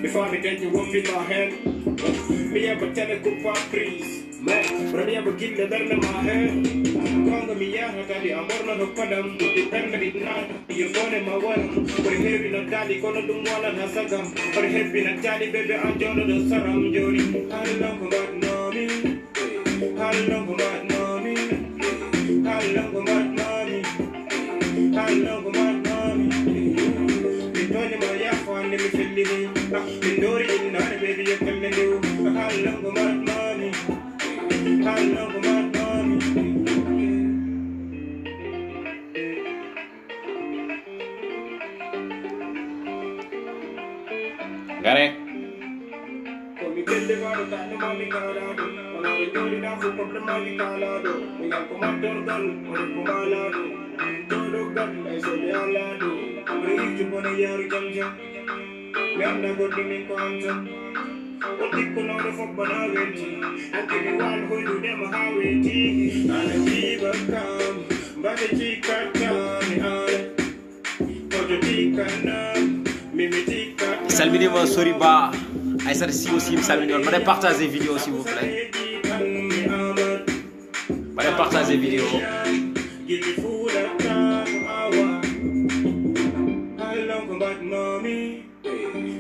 Before me take you up in my head, me ever tell a good for please. Man, but me ever give the bell in my head. Call me out, I tell you, I'm more than a padam. Depend on it now, you're going in my one. But if you're not daddy, gonna do one and a second. But if you're not daddy, baby, I'm John the Saram Jody. How long about mommy? How long about mommy? How long about mommy? How long about mommy? Don't my yap on the Mississippi. Been doing it now, baby, you can do. How long about mommy? How long about mommy? Got it? Salminima Soriba. Aïssa si aussi salminima. Allez partager vidéo s'il vous plaît. Allez partager vidéo.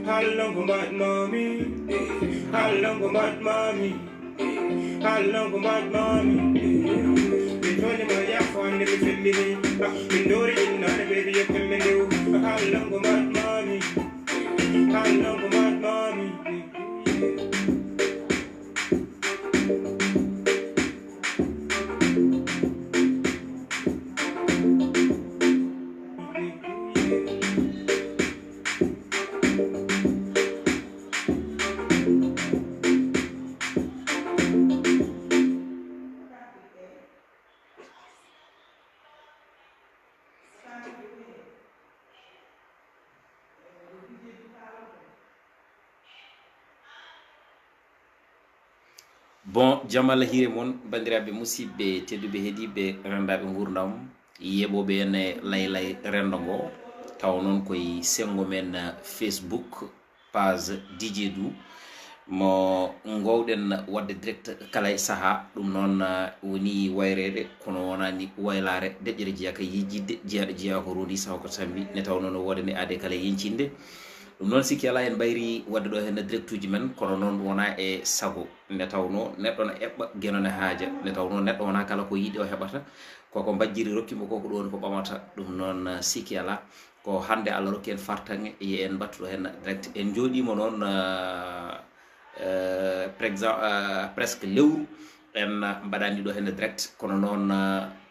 How long about mommy? How long about mommy? How long about mommy? Been running my yap on the Mississippi. Been doing it now, baby, you can do. How long about mommy? How long about mommy? Bon jamal hire mon bandiraɓe musidɓe tedduɓe heeɗiɓe rendaɓe gurdam yeɓoɓe ene laylay rendo ngo taw noon koye sengo men Facebook page DJ Dou mo gowɗen wadde direct kala e saaha ɗum noon woni wayrede kono wonani waylare deƴƴere jeeya ka yejjidde jeeyaɗo jeeya ko rodi saha ko sambi ne taw noon wodane aade kala yencinde ɗum noon sikki ala en ɓayri wadde ɗo hen direct uji men kono noon wona e sago nde tawno neɗɗo ne eɓɓa guenone haaja nde tawno neɗɗo wona kala ko yiiɗi o heɓata koko bajjiri rokkimo koko ɗon ko ɓamata ɗum noon sikki ala ko hande Allah rokki en fartange ye en battuɗo hen direct en jooɗima noon par exemple presque lewru en mbaɗani ɗo hen direct kono noon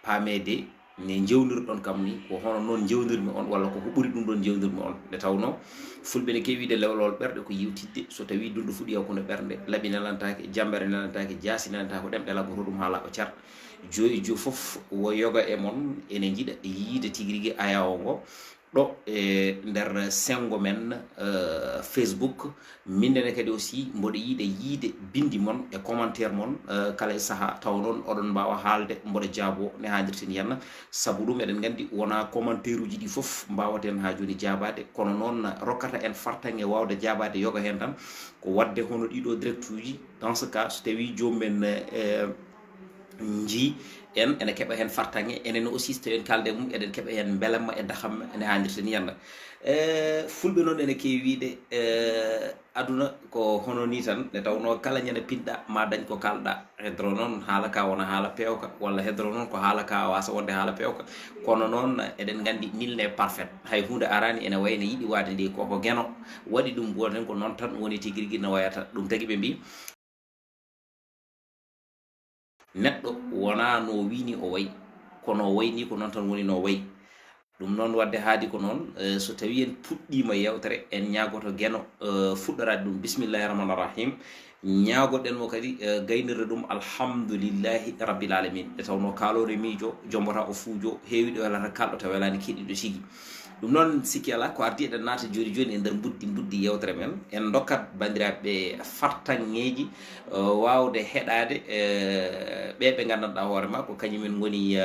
paamede ne jewdirɗon kam ni ko hono noon jewdirmi on walla ko ɓuri ɗum ɗon jewdirmi on nde tawno fulɓe ne kewiide lewlol ɓerɗe ko yewtidde so tawi dunɗo fuɗi hakkude ɓernde laaɓi nelantake jambere nelantake jaasi nelantake ko ɗemɗe laggoto ɗum ha laaɓa car jo e jo foof wo yoga e mon ene jiiɗa yiide tigui rigui ayawo ngo ɗo e nder sengo men Facebook mindene kadi aussi mboɗo yiiɗa yiide bindi mon e commentaire mon kala e saaha taw noon oɗon mbawa haalde mboɗo jaabo ne hadirten yenna saabu ɗum eɗen gandi wona commentaire uji ɗi foof mbawaten ha joni jaabade kono noon rokkata en fartange wawde jaabade yoga hen tan ko wadde hono ɗiɗo direct uji dans ce cas so tawi jomumen ji en ene keɓa hen fartange enen aussi so tawi en kalde mum eɗen keɓa hen belamma e dahamma ene handirten yanda fulɓe noon ene kewi wiide aduna ko hono ni tan nde tawno kala ñande pinɗa ma dañ ko kalɗa hedro noon haala ka wona haala pewka walla hedro noon ko haala ka wasa wonde haala pewka kono noon eɗen gandi nil n'est parfait hay hunde arani ene wayne yiiɗi wade ndi koko gueno waɗi ɗum goten ko noon tan woni tigui rigui no wayata ɗum tagui ɓe mbi neɗɗo wona no wini o wayi kono wayni ko noon tan woni no wayi ɗum noon wadde haadi ko noon so tawi en puɗɗima yewtere en ñagoto gueno fuɗɗorade ɗum bisimillahi rahmani rahim ñagoɗen mo kadi gaynirde ɗum alhamdoulillahi rabbil alamin e tawno kalore miijo jombota o fuujo heewiɗo welata kalɗo taw welani keɗiɗo sigi ɗum noon sikki ala ko ardi eɗen naata joni joni e nder buddi yewtere men en dokkat bandiraɓe fartanŋeji wawde heɗade ɓe gandanɗa hoorema ko kañumen goni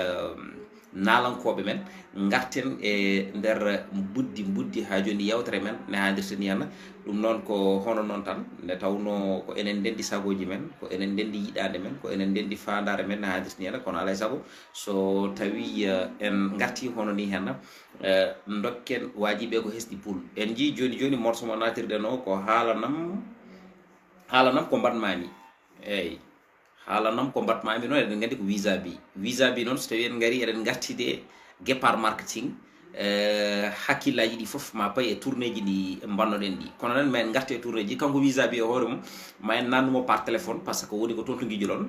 nalankoɓe men garten e nder buddi ha joni yewtere men ne handirta ni henna ɗum noon ko hono noon tan nde tawno ko enen ndendi sagoji men ko enen ndendi yiɗade men ko enen ndendi fandare men ne handirta ni henna kono alay saago so tawi en garti hono ni henna dokken wajiɓe ko hesɗi poul en jii joni morceau mo natirɗen o ko haalanam ko mbatmami eyyi haalanam ko mbatmami noon eɗen gandi ko wizaby noon so tawi en gari eɗen gartide guépard marketing hakkillaji ɗi foof ma payi e tourné ji ɗi bannoɗen ɗi kono nen ma en garte e tourné ji kanko wizaby e hoore mum ma en nannumo par téléphone par ce que woni ko toon to guiƴolon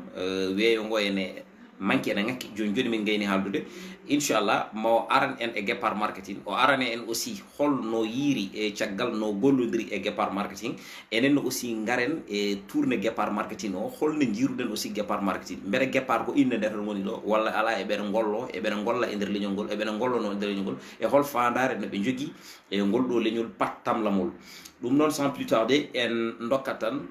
weeyo ngo ene manque ene ngakki joni min gayni haaldude inchallah mo aran en e guépard marketing o arane en aussi holno yiiri e caggal no gollodiri e guépard marketing enen aussi garen e tourné guépard marketing o holno jiiruɗen aussi guépard marketing mbere guépard ko inde nde tan woni ɗo walla ala eɓeɗe gollo eɓeɗe golla e nder leñol ngol eɓeɗe gollono e nder leñol ngol e hol fandare no ɓe jogui e ngol ɗo leñol pattamlamol ɗum noon sans plus tarder en dokkat tan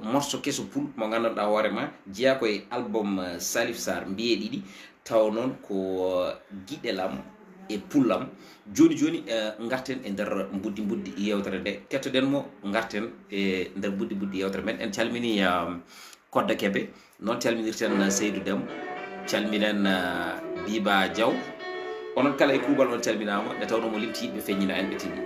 morceau kesso poul mo gandanɗa hoorema jeeya koye album Salif Sarr mbiye ɗiɗi taw noon ko guiɗelam e pullam joni garten e nder buddi yewtere nde kettoɗen mo garten e nder buddi yewtere men en calmini Kodda Kebe noon calminirten Seydou Dem calminen Biba Diaw onon kala e kuuɓal on calminama nde tawno mo limti yimɓe feññina en ɓe tini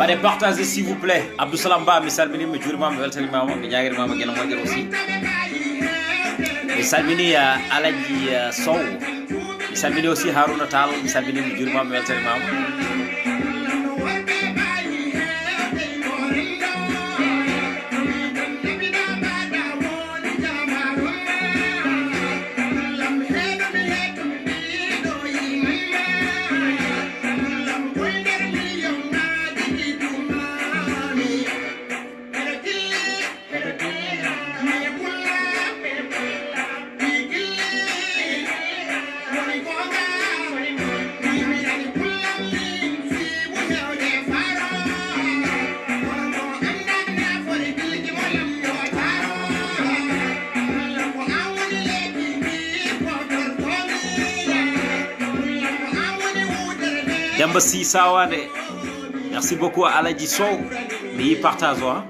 Allez, partagez s'il vous plaît. Abdou Salam Ba, mi salmini mi jurimama mi weltanimama mi ñaguirimama gueno moƴƴere aussi mi salmini Alaji Sow mi salmini aussi Harouna Tall mi salmini mi jurimama mi weltanimama Demba Si Sawade, merci beaucoup à Alaji Sow, mais partage hein.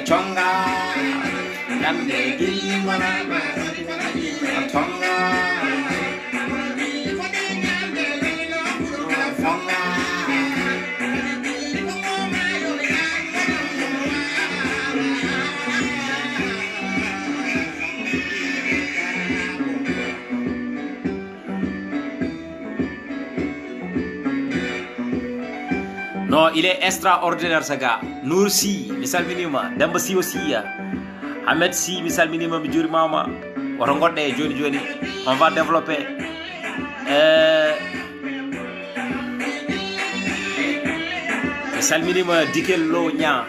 Chonga, Nande Gimana, Tonga, non, il est extraordinaire ce gars. Nour Si, mi salminima. Demba Si aussi. Ahmed Si, mi salminima, mi jurimama. Woto godde joni. On va développer. Mi salminima Dikel Lo Nya.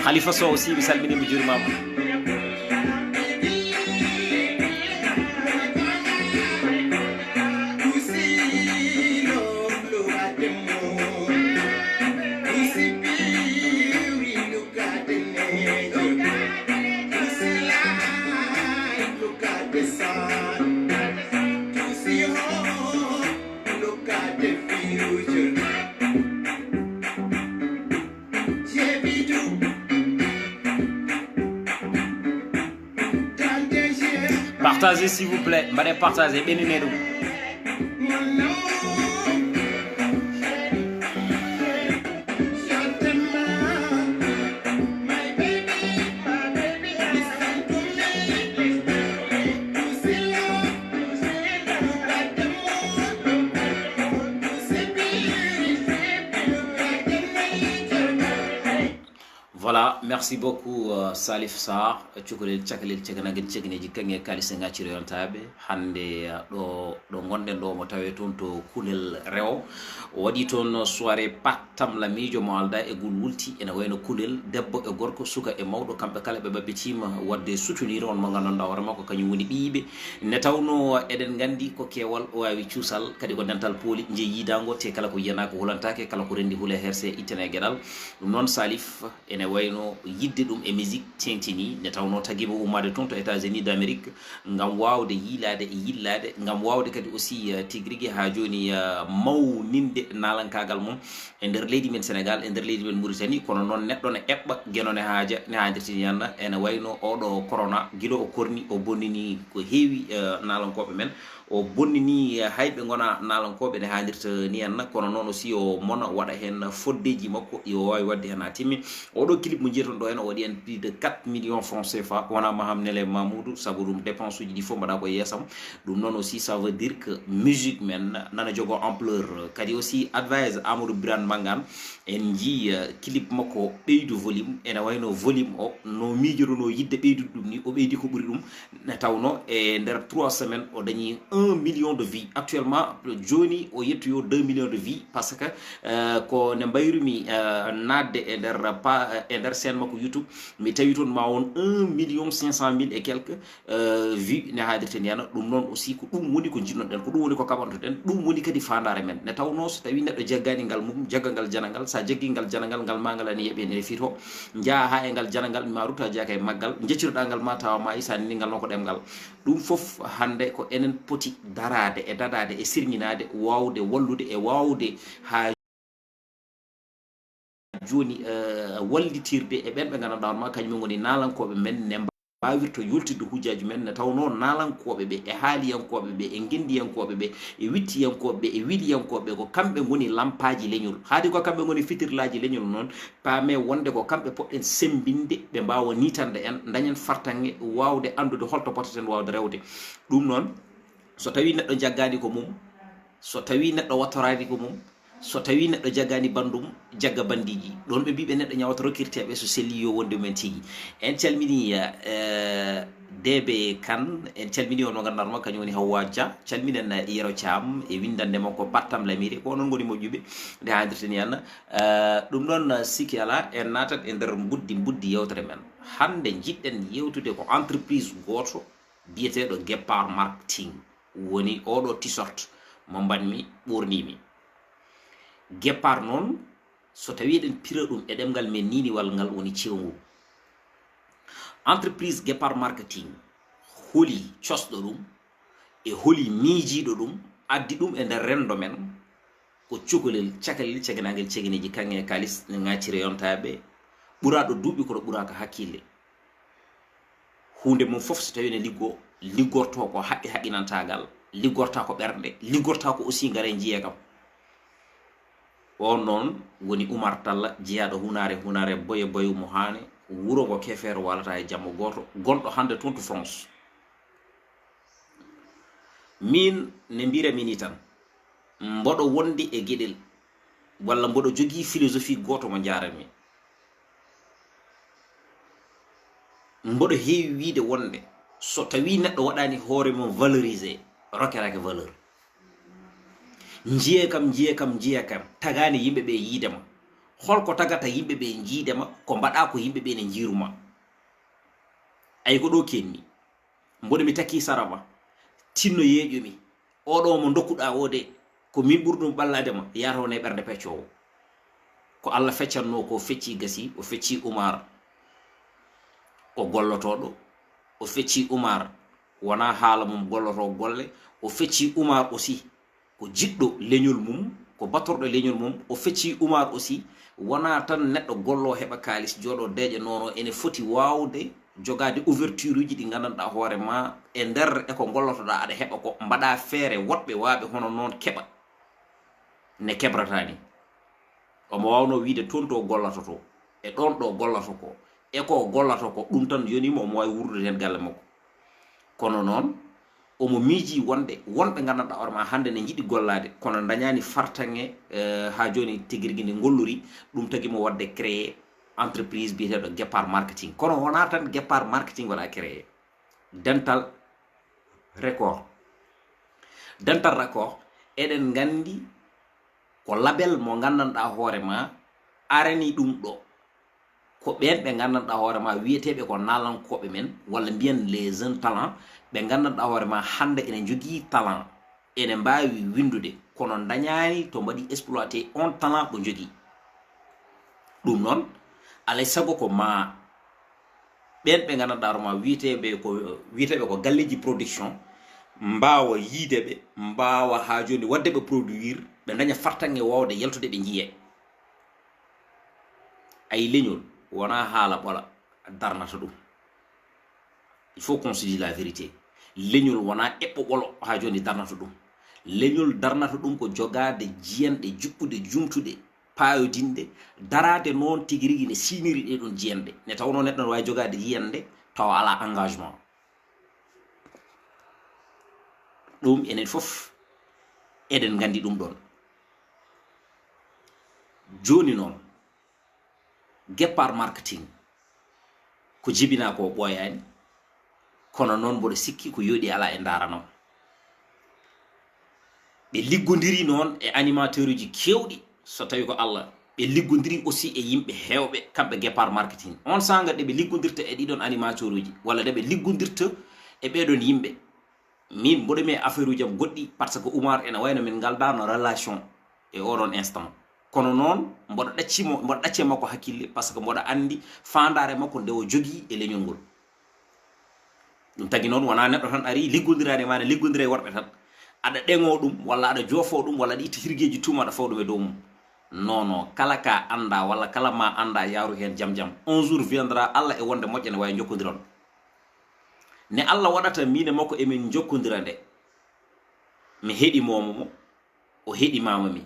Khalifa So aussi, mi salminima, mi jurimama. partagez s'il vous plaît mbaɗe partagé ɓenine ɗum voilà merci beaucoup Salif Sarr cukalel cakalel ceganagel ceganeji kange kalise gacciro yontaɓe hande ɗo gonɗen ɗo mo tawe toon to kulel rewo waɗi toon soirée pattam la miijo mo alda e gol wulti ene wayno kulel debbo e gorko suka e mawɗo kamɓe kala ɓe babbitima wadde soutenir on mo gandanɗa hoore makko kañum woni ɓiyiɓe ne tawno eɗen gandi ko kewal o wawi cuusal kadi ko dental pooli jeeyidango te kala ko yiyana ko hulantake kala ko rendi huule herse ittene gueɗal ɗum noon Salif ene wayno yidde ɗum e musique tentini ne tawno taguima ummade toon to États-Unis d'Amérique gam wawde yiilade e yillade gam wawde kadi aussi tigui ha joni mawninde nalankagal mum e nder leydi men Sénégal e nder leydi men Mauritanie kono noon neɗɗo ne eɓɓa guenone haaja ne hadirtini yanna ene wayno oɗo corona guila o korni o bonnini ko heewi nalankoɓe men o bonnini hayɓe gona nalankoɓe ne hadirta ni henna kono noon aussi o mona waɗa hen foddeji makko yo wawi wadde hen ha timmi oɗo clip mo jiiton ɗo hen o waɗi hen plus de 4 millions francs CFA wona maham nele Mamoudou saabu ɗum dépense uji ɗi fof mbaɗa ko yeesam ɗum noon aussi ça veut dire que musique men nana jogo ampleur kadi aussi advise Amadou Birane Mangane en jii clip makko ɓeydu volume ene wayno volume o no miijotono yidde ɓeydude ɗum ni o ɓeydi ko ɓuuri ɗum ne tawno e nder 3 semaines o dañi 1 million de vues actuellement joni o yettoyo 2 millions de vues par ce que ko ne mbayrumi nadde e nder scène makko YouTube mi tawi toon ma won 1 million 500 000 et quelques vues ne hadirten yana ɗum noon aussi ko ɗum woni ko jinnoɗen ko ɗum woni ko kaɓantoɗen ɗum woni kadi fandare men ne tawno so tawi neɗɗo jaggani ngal mum jaggangal janangal sa jaggi ngal janangal ngal magal ani yeeɓe ne fito jaa ha e ngal janangal ma ruta jaaka e maggal jecciroɗa ngal ma tawa ma isa ni ngal non ko ɗemgal ɗum fof hande ko enen poti darade e dadade e sirñinade wawde wallude e wawde ha joni wallitirde e ɓen ɓe gandanɗa on ma kañum goni nalankoɓe men ne mbawirto yoltidde hujjaji men ne tawno nalankoɓe ɓe e haaliyankoɓe ɓe e gendiyankoɓe ɓe e wittiyankoɓe ɓe e wiɗiyankoɓe ko kamɓe goni lampaji leñol haadi ko kamɓe goni fitirlaji leñol noon paame wonde ko kamɓe poɗɗen sembinde ɓe mbawa nitande en dañen fartange wawde andude holto potaten wawde rewde ɗum noon so tawi neɗɗo jaggani ko mum so tawi neɗɗo wattorani ko mum so tawi neɗɗo jaggani bandum jagga bandiji ɗon ɓe mbiɓe neɗɗo ñawata rokkirteɓe so selli yo wonde mumen tigui en calmini Debe Kane en calmini on mo gandanɗoma kañum woni Hawwa Dia calminen Yero Thiam e windande makko Pattam Lamiri ko onon goni moƴƴuɓe nde hadirteni yanna ɗum noon sikki ala en natat e nder buddi yewtere men hande jiɗɗen yewtude ko entreprise goto biyeteɗo guépard marketing woni oɗo t-shirt mo mbanmi ɓornimi guépard noon so tawi eɗen pira ɗum e ɗemgal men niniwal ngal woni cewngu entreprise guépard marketing holi cosɗo ɗum e holi miijiɗo ɗum addi ɗum e nder rendo men ko cukalel cakalel ceganagel ceganeji kange kalis ne gaccire yontaɓe ɓuraɗo duuɓi koɗo ɓuraka hakkille hunde mum foof so tawi ne liggorto ko haqqi haqqinantagal liggorta ko ɓerɗe liggorta ko aussi ngare jiiye kam on noon woni Oumar Talla jeeyaɗo hunare boye mo hane wuro ngo kefere walata e jamma goto gonɗo hande toon to France min ne mbirami ni tan mboɗo wondi e gueɗel walla mboɗo jogui philosophie goto mo jaranmi mboɗo heewi wiide wonde so tawi neɗɗo waɗani hoore mum valorisé rokkerake valeur jiye kam tagani yimɓeɓe yiidema holko tagata yimɓeɓe jiidema ko mbaɗa ko yimɓeɓe ne jiiruma ay ko ɗo kenni mboɗo mi takki sarama tinno yeeƴumi oɗo mo dokkuɗa o de ko min ɓurɗum ɓalladema yatone e ɓerde peccowo ko Allah feccanno ko fecci gasi o fecci Oumar o gollotoɗo o fecci Oumar wona haala mum golloto golle o fecci Oumar aussi ko jiɗɗo leñol mum ko battorɗo leñol mum o fecci Oumar aussi wona tan neɗɗo gollo heɓa kalis joɗo deƴe nono ene foti wawde jogade ouverture uji ɗi gandanɗa hoore ma e nder e ko gollotoɗa aɗa heɓa ko mbaɗa feere woɗɓe waaɓe hono noon keɓa ne kebrata ni omo wawno wiide toon to gollato to e ɗon ɗo gollato ko e ko gollato ko ɗum tan yonima omo wawi wurdude hen galle makko kono noon omo miiji wonɓe gandanɗa hoore ma hande ne jiɗi gollade kono dañani fartange ha joni tiguirigui nde gollori ɗum tagui mo wadde créé entreprise biyeteɗo guépard marketing kono wona tan guépard marketing waɗa créé dental record eɗen gandi ko label mo gandanɗa hoore ma arani ɗum ɗo ko ɓen ɓe gandanɗa hoore ma wiyeteɓe ko nalankoɓe men walla mbiyen les jeunes talents ɓe gandanɗa hoore ma hande ene jogui talent ene mbawi windude kono dañani to mbaɗi exploité on talent ɓe jogui ɗum noon alay sago ko ma ɓen ɓe gandanɗa hoore ma wiyeteɓe ko galleji production mbawa yiideɓe mbawa ha joni wadde ɓe produire ɓe daña fartange wawde yaltude ɓe jiiye ay leñol wona haala ɓola darnata ɗum il faut qu'on se dise la vérité leñol wona eɓɓo ɓolo ha joni darnata ɗum leñol darnata ɗum ko jogade jiyanɗe juɓɓude jumtude payodinde darade noon tigi rigui ne siniri ɗeɗon jiyanɗe ne tawno neɗɗo ne wawi jogade yiyande tawa ala engagement ɗum enen fof eɗen gandi ɗum ɗon joni noon guépard marketing ko jibina ko ɓoyani kono noon mboɗo sikki ko yoɗi ala e daranam ɓe liggodiri noon e animateur uji kewɗi so tawi ko Allah ɓe liggodiri aussi e yimɓe hewɓe kamɓe guépard marketing on sanga ɗe ɓe liggodirta e ɗiɗon animateur uji walla ɗe ɓe liggodirta e ɓeɗon yimɓe min mboɗomi e affaire uji am goɗɗi par ce que Oumar ene wayno min galdano relation e oɗon instant kono noon mboɗo ɗacci makko hakkille par ce que mboɗo andi fandare makko nde o jogui e leñol ngol ɗum tagui noon wona neɗɗo tan ari liggodirani ma ne liggodira e worɓe tan aɗa ɗeŋo ɗum walla aɗa joofo ɗum walla aɗa itta hirgueji tuma aɗa faw ɗum e dow mum non kala ka anda walla kala ma anda yaaru hen jam un jour viendra Allah e wonde moƴƴe ne wawi jokkodiron ne Allah waɗata mine makko emin jokkodira nde mi heɗimomo mo o heɗimama mi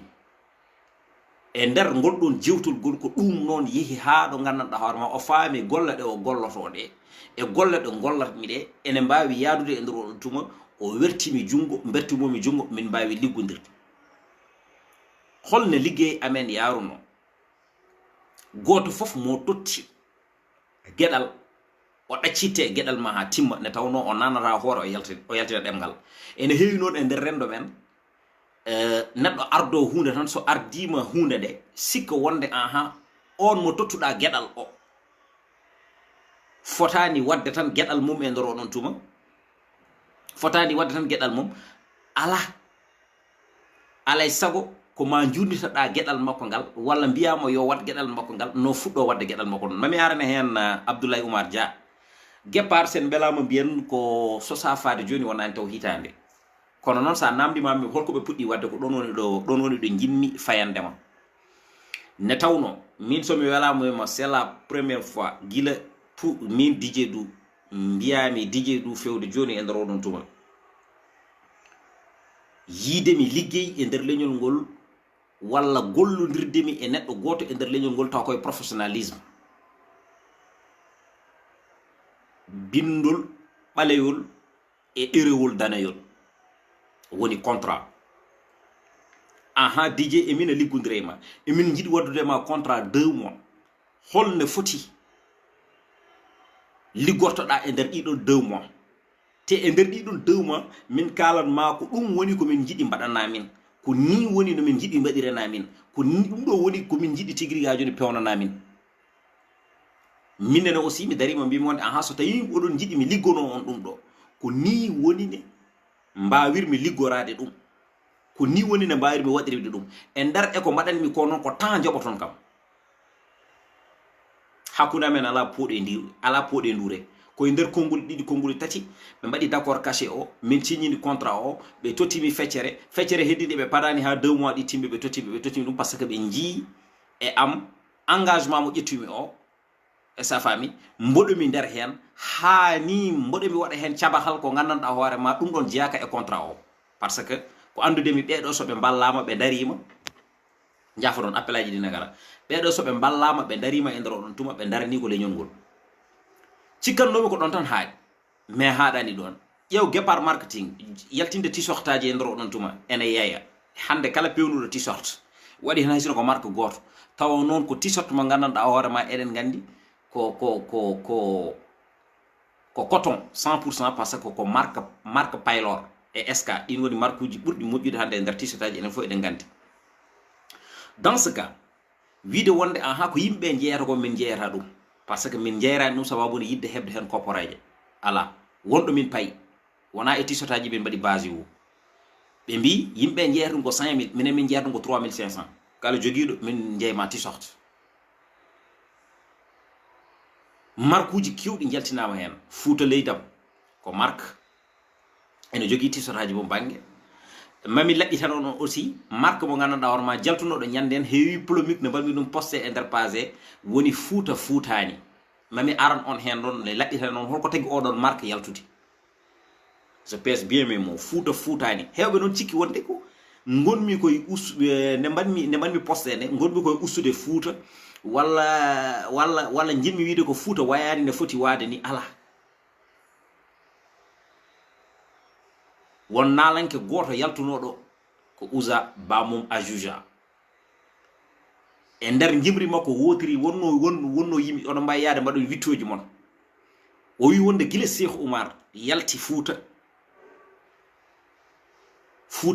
e nder ngolɗon jewtol ngol ko ɗum noon yeehi ha ɗo gandanɗa hoore ma o faami golle ɗe o gollotoɗe e golle ɗe gollatmi ɗe ene mbawi yaadude e nder oɗon tuma o wertimi jungo bertimomi jungo min mbawi liggodirde holne liggey amen yaruno goto foof mo totti gueɗal o ɗaccite gueɗal ma ha timma ne tawno o nanata hoore o yaltina ɗemgal ene heewi noon e nder rendo men neɗɗo ardo hunde tan so ardima hunde nde sikka wonde aha on mo tottuɗa gueɗal o fotani wadde tan gueɗal mum e nder oɗon tuma fotani wadde tan gueɗal mum alay sago ko ma jurnitaɗa gueɗal makko ngal walla mbiyamo yo wat gueɗal makko ngal no fuɗɗo wadde gueɗal makko non mami arane hen Abdoulaye Oumar Dia guépard sen belama mbiyen ko sosa faade joni wonani taw hitande kono noon sa namdimami holko ɓe puɗɗi wadde ko ɗon woni ɗo jinmi fayandema ne tawno min somi welamoma c'est la première fois gila min DJ du mbiyami DJ du fewde joni e nder oɗon tuma yiidemi liggey e nder leñol ngol walla gollodirde e neɗɗo goto e nder leñol ngol taw koye professionnalisme bindol ɓaleyol e ɗerewol danayol woni contrat aha DJ emina liggodira e ma emin jiɗi waddude ma contrat 2 mois holne foti liggortoɗa e nder ɗiɗon 2 mois te e nder ɗiɗon 2 mois min kalan ma ko ɗum woni komin jiɗi mbaɗana min ko ni woni no min jiɗi mbaɗirana min ko ni ɗum ɗo woni komin jiɗi tigiri ha joni pewnana min minene aussi mi darima mbimi wonde aha so tawi oɗon jiɗi mi liggono on ɗum ɗo ko ni woni ne mbawirmi liggorade ɗum ko ni woni ne mbawirmi waɗirde ɗum e nder e ko mbaɗanmi ko noon ko temps joɓoton kam hakkude amen ala pooɗe ndure koye nder konngol ɗiɗi konngol tati ɓe mbaɗi d' accord caché o min signini contrat o ɓe tottimi feccere heddiɗe ɓe parani ha 2 mois ɗi timɓe ɓe tottimi ɗum par ce que ɓe jii e am engagement mo ƴettumi o e sa fami mboɗomi nder hen hani mboɗomi waɗa hen cabahal ko gandanɗa hoore ma ɗum ɗon jeyaka e contrat o parce que ko andudemi ɓeɗo soɓe ballama ɓe darima jaafa ɗon appel aji ɗi nagara ɓeɗo soɓe ballama ɓe darima e nder oɗon tuma ɓe darani ko leñol ngol cikkannomi ko ɗon tan haaɗi mais haɗani ɗon ƴeew guépard marketing yaltinde t-shirt aji e nder oɗon tuma ene yeeya hande kala pewnuɗo t-shirt waɗi hen haysino ko marque goto tawa noon ko t-shirt mo gandanɗa hoore ma eɗen gandi ko coton 100% parce que ko marque paylor e sk ɗin woni marque uji ɓurɗi moƴƴude hande e nder t-shirt aji enen fof eɗen gandi dans ce cas wiide wonde aha ko yimɓe jeeyata ko min jeeyata ɗum parce que min jeyrani ɗum sababude yidde hebde hen kopporeje ala wonɗo min payi wona e t-shirt aji min mbaɗi base o ɓe mbi yimɓe jeeyata ɗum ko 5000 minen min jeeyata ɗum ko 3500 kala joguiɗo min jeeyma t-shirt marque uji kewɗi jaltinama hen Fouta leydam ko marque ene jogui t-shirt aji mo banggue mami laɓɓitano on aussi marque mo gandanɗa hoorema jaltunoɗo ñande en heewi polémique ne mbalmi ɗum posté e nder page woni Fouta Foutani mami aran on hen ɗon ne laɓɓitano on holko tagui oɗon marque yaltude je pèse bien mes mots Fouta Foutani hewɓe noon cikki wonde ko gonmi koye ne mbanmi posté ne gonmi koye ustude Fouta walla jinmi wiide ko Fouta wayani ne foti waade ni ala won nalanke goto yaltunoɗo ko usa bamum ajuja e nder jimri makko wotiri wonno yimi oɗo mbawi yaade mbaɗon wittoji mon o wi wonde guila Cheikh Oumar yalti Fouta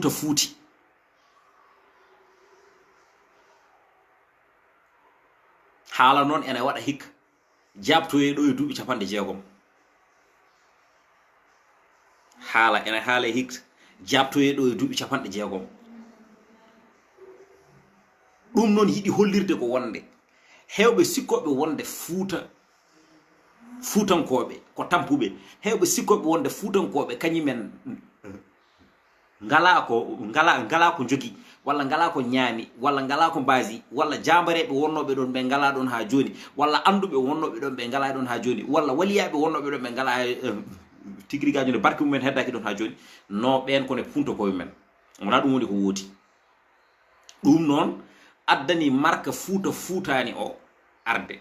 fuuti haala noon ene waɗa hikka jabtoye ɗo e duuɓi 60 haala ene haala hikka jabtoye ɗo e duuɓi 60 ɗum noon yiɗi hollirde ko wonde hewɓe sikkoɓe wonde fuutankoɓe ko tampuɓe hewɓe sikkoɓe wonde fuutankoɓe kañumen ngala ko jogi walla ngala ko ñaami walla ngala ko mbasi walla jambareɓe wonnoɓe ɗon ɓe ngala ɗon ha joni walla anduɓe wonnoɓe ɗon ɓe ngala ɗon ha joni walla waliyaɓe wonnoɓe ɗon ɓe ngala tigrigaji ne barke mumen heddaki ɗon ha joni no ɓen kone punto koye men wona ɗum woni ko wooti ɗum noon addani marque Fouta Foutani o arde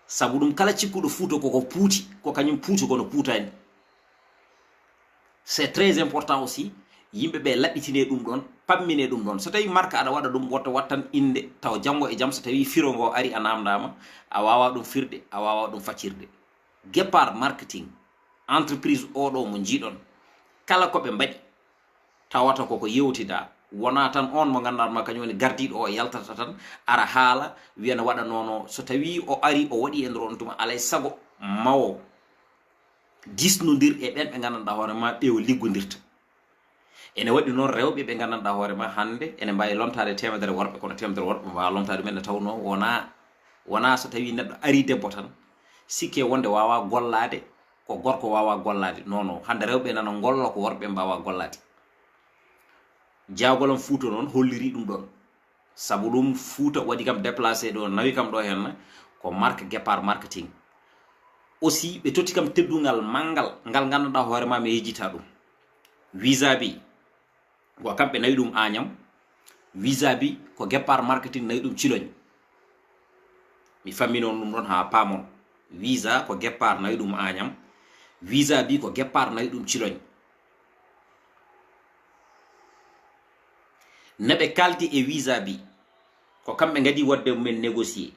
sabu ɗum kala cikkuɗo Fouta koko puuti ko kañum puuti kono puutani c'est très important aussi yimɓe ɓe laɓɓitine ɗum ɗon pammine ɗum ɗon so tawi marque aɗa waɗa ɗum woto wattan inde taw janggo e jaam so tawi firo ngo ari a namdama a wawa ɗum firde a wawa ɗum faccirde guépard marketing entreprise oɗo mo jiiɗon kala koɓe mbaɗi tawata koko yewtida wona tan on mo gandanma kañum woni gardiɗo o yaltata tan ara haala wiyana waɗa nono so tawi o ari o waɗi e nder on tuma alay sago mawo disnodir e ɓen ɓe gandanɗa hoorema ɓewo liggodirta ene waɗi noon rewɓe ɓe gandanɗa hoorema hande ene mbawi lomtade temedere worɓe kono temedere worɓe mbawa lomtade men ne tawno wona so tawi neɗɗo ari debbo tan sikke wonde wawa gollade ko gorko wawa gollade non hande rewɓe nana golla ko worɓe mbawa gollade jawgolam Fouta noon holliri ɗum ɗon sabu ɗum Fouta waɗi kam déplacé ɗo nawi kam ɗo hen ko marque guépard marketing aussi ɓe totti kam teddungal mangal ngal gandanɗa hoorema mi yejjita ɗum wizaby ko kamɓe nawi ɗum Agnam wizaby ko guépard marketing nawi ɗum Cilogne mi fammi noon ɗum ɗon ha paamon visa ko guépard nawi ɗum Agnam wizaby ko guépard nawi ɗum Cilogne neɓe kaldi e wizaby ko kamɓe gadi wadde mumen négocier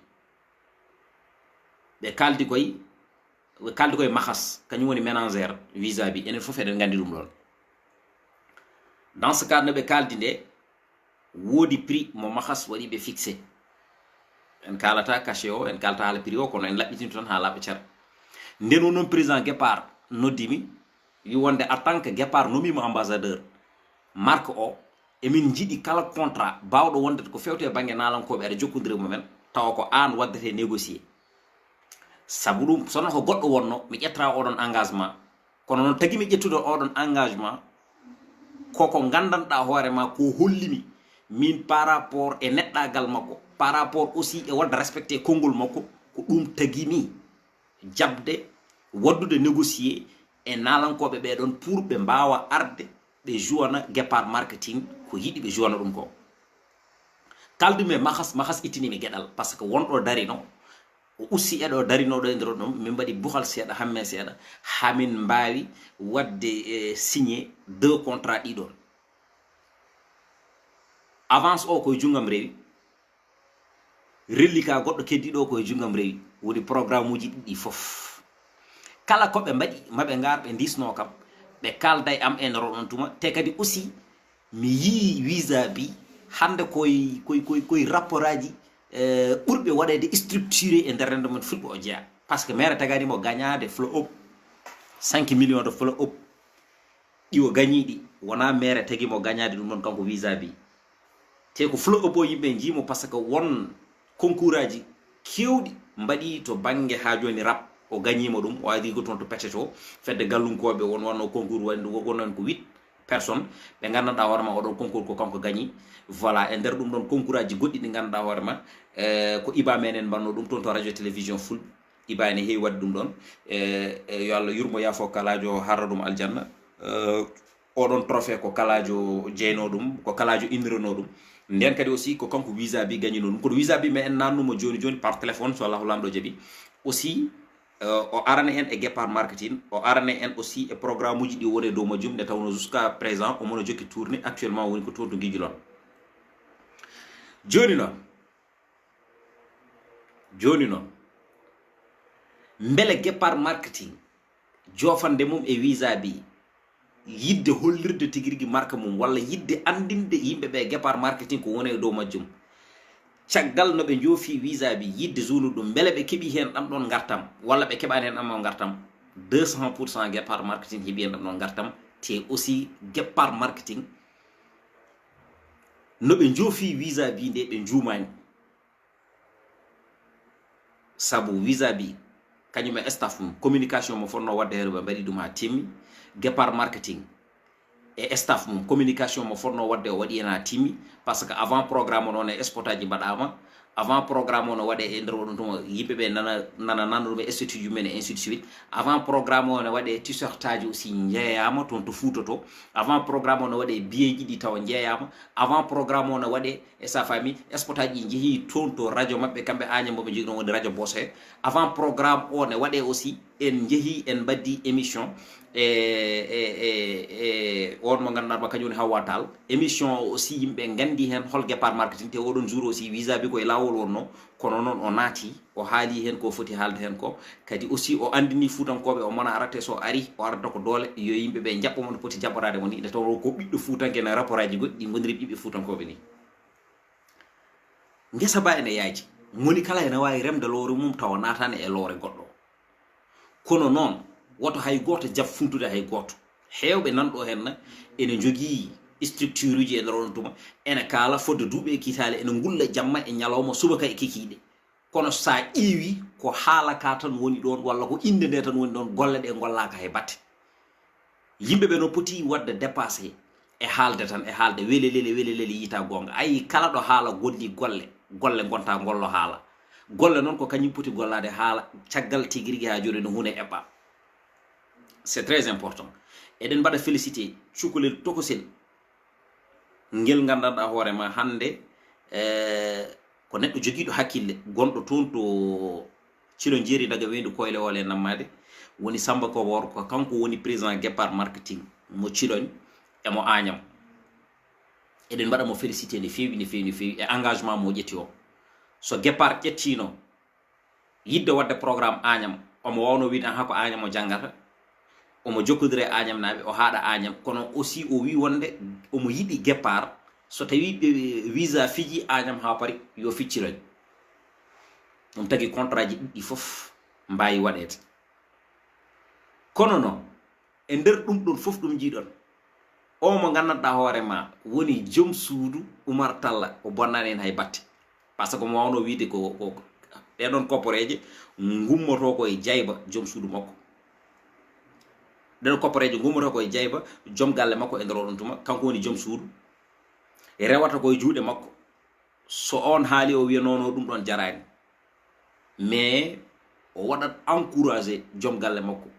ɓe kaldi koye mahas kañum woni ménagère wizaby enen fof eɗen gandi ɗum ɗon dans ce cas no ɓe kaldi nde woodi prix mo mahas waɗi ɓe fixé en kalata cachet o en kalata haala prix o kono en laɓɓitinto tan ha laaɓa cer nden o noon président guépard noddimi wi wonde en tant que guépard nomimo ambassadeur marque o emin jiiɗi kala contrat bawɗo wonde ko fewte e banggue nalankoɓe aɗa jokkodiri mumen tawa ko an waddete négocier sabu ɗum sono ko goɗɗo wonno mi ƴettata oɗon engagement kono noon tagui mi ƴettude oɗon engagement koko gandanɗa hoorema ko hollimi min par rapport e neɗɗagal makko par rapport aussi e wadde respecté konngol makko ko ɗum tagimi jabde waddude négocier e nalankoɓe ɓeɗon pour ɓe mbawa arde ɓe jowana guépard marketing ko yiɗi ɓe jowana ɗum ko kaldume mahas ittinimi gueɗal par ce que wonɗo darino o ussi eɗo darinoɗo e nder ɗum min mbaɗi buhal seeɗa hamme seeɗa hamin mbawi wadde signé 2 contrat ɗiɗon avance o koye junggam rewi reliquat goɗɗo keddiɗo koye junggam rewi woni programme uji ɗiɗi fof kala koɓe mbaɗi maɓe ngar ɓe disno kam ɓe kalda e am e nder ɗon tuma te kadi aussi mi yii wizaby hande koye rapport aji ɓurɓe waɗede structuré e nder rende men fulɓe o jeeya par ce que maire taganimo gagnade flow up 5 millions de flow up ɗiwo gañiɗi wona maire taguimo gagnade ɗum ɗon kanko wizaby te ko flow up o yimɓe jiimo par ce que won concours aji kewɗi mbaɗi to banggue ha joni rap o gagnimo ɗum o adi ko toon to pete to fedde gallunkoɓe won wonno concours wonon ko 8 personnes ɓe gandanɗa hoorema oɗon concours ko kanko gagni voilà e nder ɗum ɗon concours aji goɗɗi ɗi gandanɗa hoorema ko iba menen mbanno ɗum toon to radio télévision fulɓe iba ne heewi wadde ɗum ɗon yo Allah yurmo yaafo kalajo harra ɗum aljanna oɗon trophée ko kalajo jeyno ɗum ko kalajo indirano ɗum nden kadi aussi ko kanko wizaby gagnino ɗum kono wizaby mais en nannumo joni par téléphone so allahu lamɗo jaaɓi aussi o arane en e guépard marketing o arane en aussi e programme uji ɗi woni dow majjum nde tawno jusqu'à présent omono jokki tourné actuellement woni ko toon to guijulon joni noon beele guépard marketing jofande mum e wizaby yidde hollirde tigirigui marque mum walla yidde andinde yimɓeɓe guépard marketing ko woni e dow majjum caggal no ɓe joofi wizaby yidde zone ɗum beele ɓe keeɓi hen ɗam ɗon gartam walla ɓe keɓani hen ɗam ɗon gartam 200% guépard marketing heeɓi hen ɗam ɗon gartam te aussi guépard marketing no ɓe joofi wizaby nde ɓe juumani saabu wizaby kañum e staff mum communication mo fonno wadde heere ɓe mbaɗi ɗum ha timmi guépard marketing e staff mum communication mo fonno wadde o waɗi hen ha timmi par ce que avant programme o noon e spot aji mbaɗama avant programme o no waɗe e nder oɗon tuma yimɓeɓe nana ɗum e statut ji men et ainsi de suite avant programme o no waɗe t-shirt aji aussi jeeyama toon to Fouta to avant programme o no waɗe billet ji ɗi tawa jeeyama avant programme o no waɗe e sa fami spot aji ɗi jeehi toon to radio mabɓe kamɓe Agname moɓe jogui ɗon woni radio Bosse avant programme o ne waɗe aussi en jeehi en mbaddi émission on mo ganduɗa kañum woni Hawa Tall émission aussi yimɓe gandi hen hol guépard marketing te oɗon jour aussi wizaby koye lawol wonno kono noon o naati o haali hen ko foti haalde hen ko kadi aussi o andini fuutankoɓe o mona arate so ari o arata ko doole yo yimɓeɓe jaɓɓomo no poti jaɓɓorade mo ni nde taw ko ɓiɗɗo fuutanke ne rapport aji goɗɗi ɗi gondiri ɓiɓɓe fuutankoɓe ni guesa ba ene yaaji moni kala ene wawi remde loore mum tawa natani e loore goɗɗo kono noon woto hay goto jab funtude hay goto hewɓe nanɗo hen ene jogui structure uji e nder on tuma ene kala fodde duuɓe kitale ene gulla jamma e ñalawma subaka e kikiɗe kono sa ƴeewi ko haalaka tan woni ɗon walla ko inde nde tan woni ɗon golle ɗe gollaka he batte yimɓeɓe no poti wadde dépassé e haalde tan e haalde welelele yita gonga ayi kala ɗo haala golli golle gonta gollo haala golle noon ko kañum poti gollade haala caggal tigui ha joni no hunde eɓɓa c'est très important eɗen mbaɗa félicité cukalel tokosel ngel gandanɗa hoorema hande ko neɗɗo joguiɗo hakkille gonɗo toon to cilo jeeri daga weyndu koyle ole nammade woni Samba Kobor ko kanko woni président guépard marketing mo ciloñ emo Agname eɗen mbaɗa mo félicité ne fewi e engagement mo ƴetti o so guépard ƴettino yidde wadde programme Agname omo wawno wiide an hako Agname o janggata omo jokkodire Agname naɓe o haaɗa Agname kono aussi o wi wonde omo yiɗi guépard so tawi ɓe visa fiji Agname ha pari yo ficciloñ ɗum tagui contrat ji ɗiɗɗi foof mbawi waɗede kono noon e nder ɗum ɗon foof ɗum jiiɗon o mo gandanɗa hoorema woni joom suudu Oumar Talla o bonnani hen hay batte par ce que mo wawno wiide ko ɗeɗon kopporeje gummoto koye Dieynaba joom suudu makko ɗeɗon kopporeje gummoto koye Dieynaba joom galle makko e nder oɗon tuma kanko woni joom suudu rewata koye juuɗe makko so on haali o wiya nono ɗum ɗon jarani mais o waɗat encouragé joom galle makko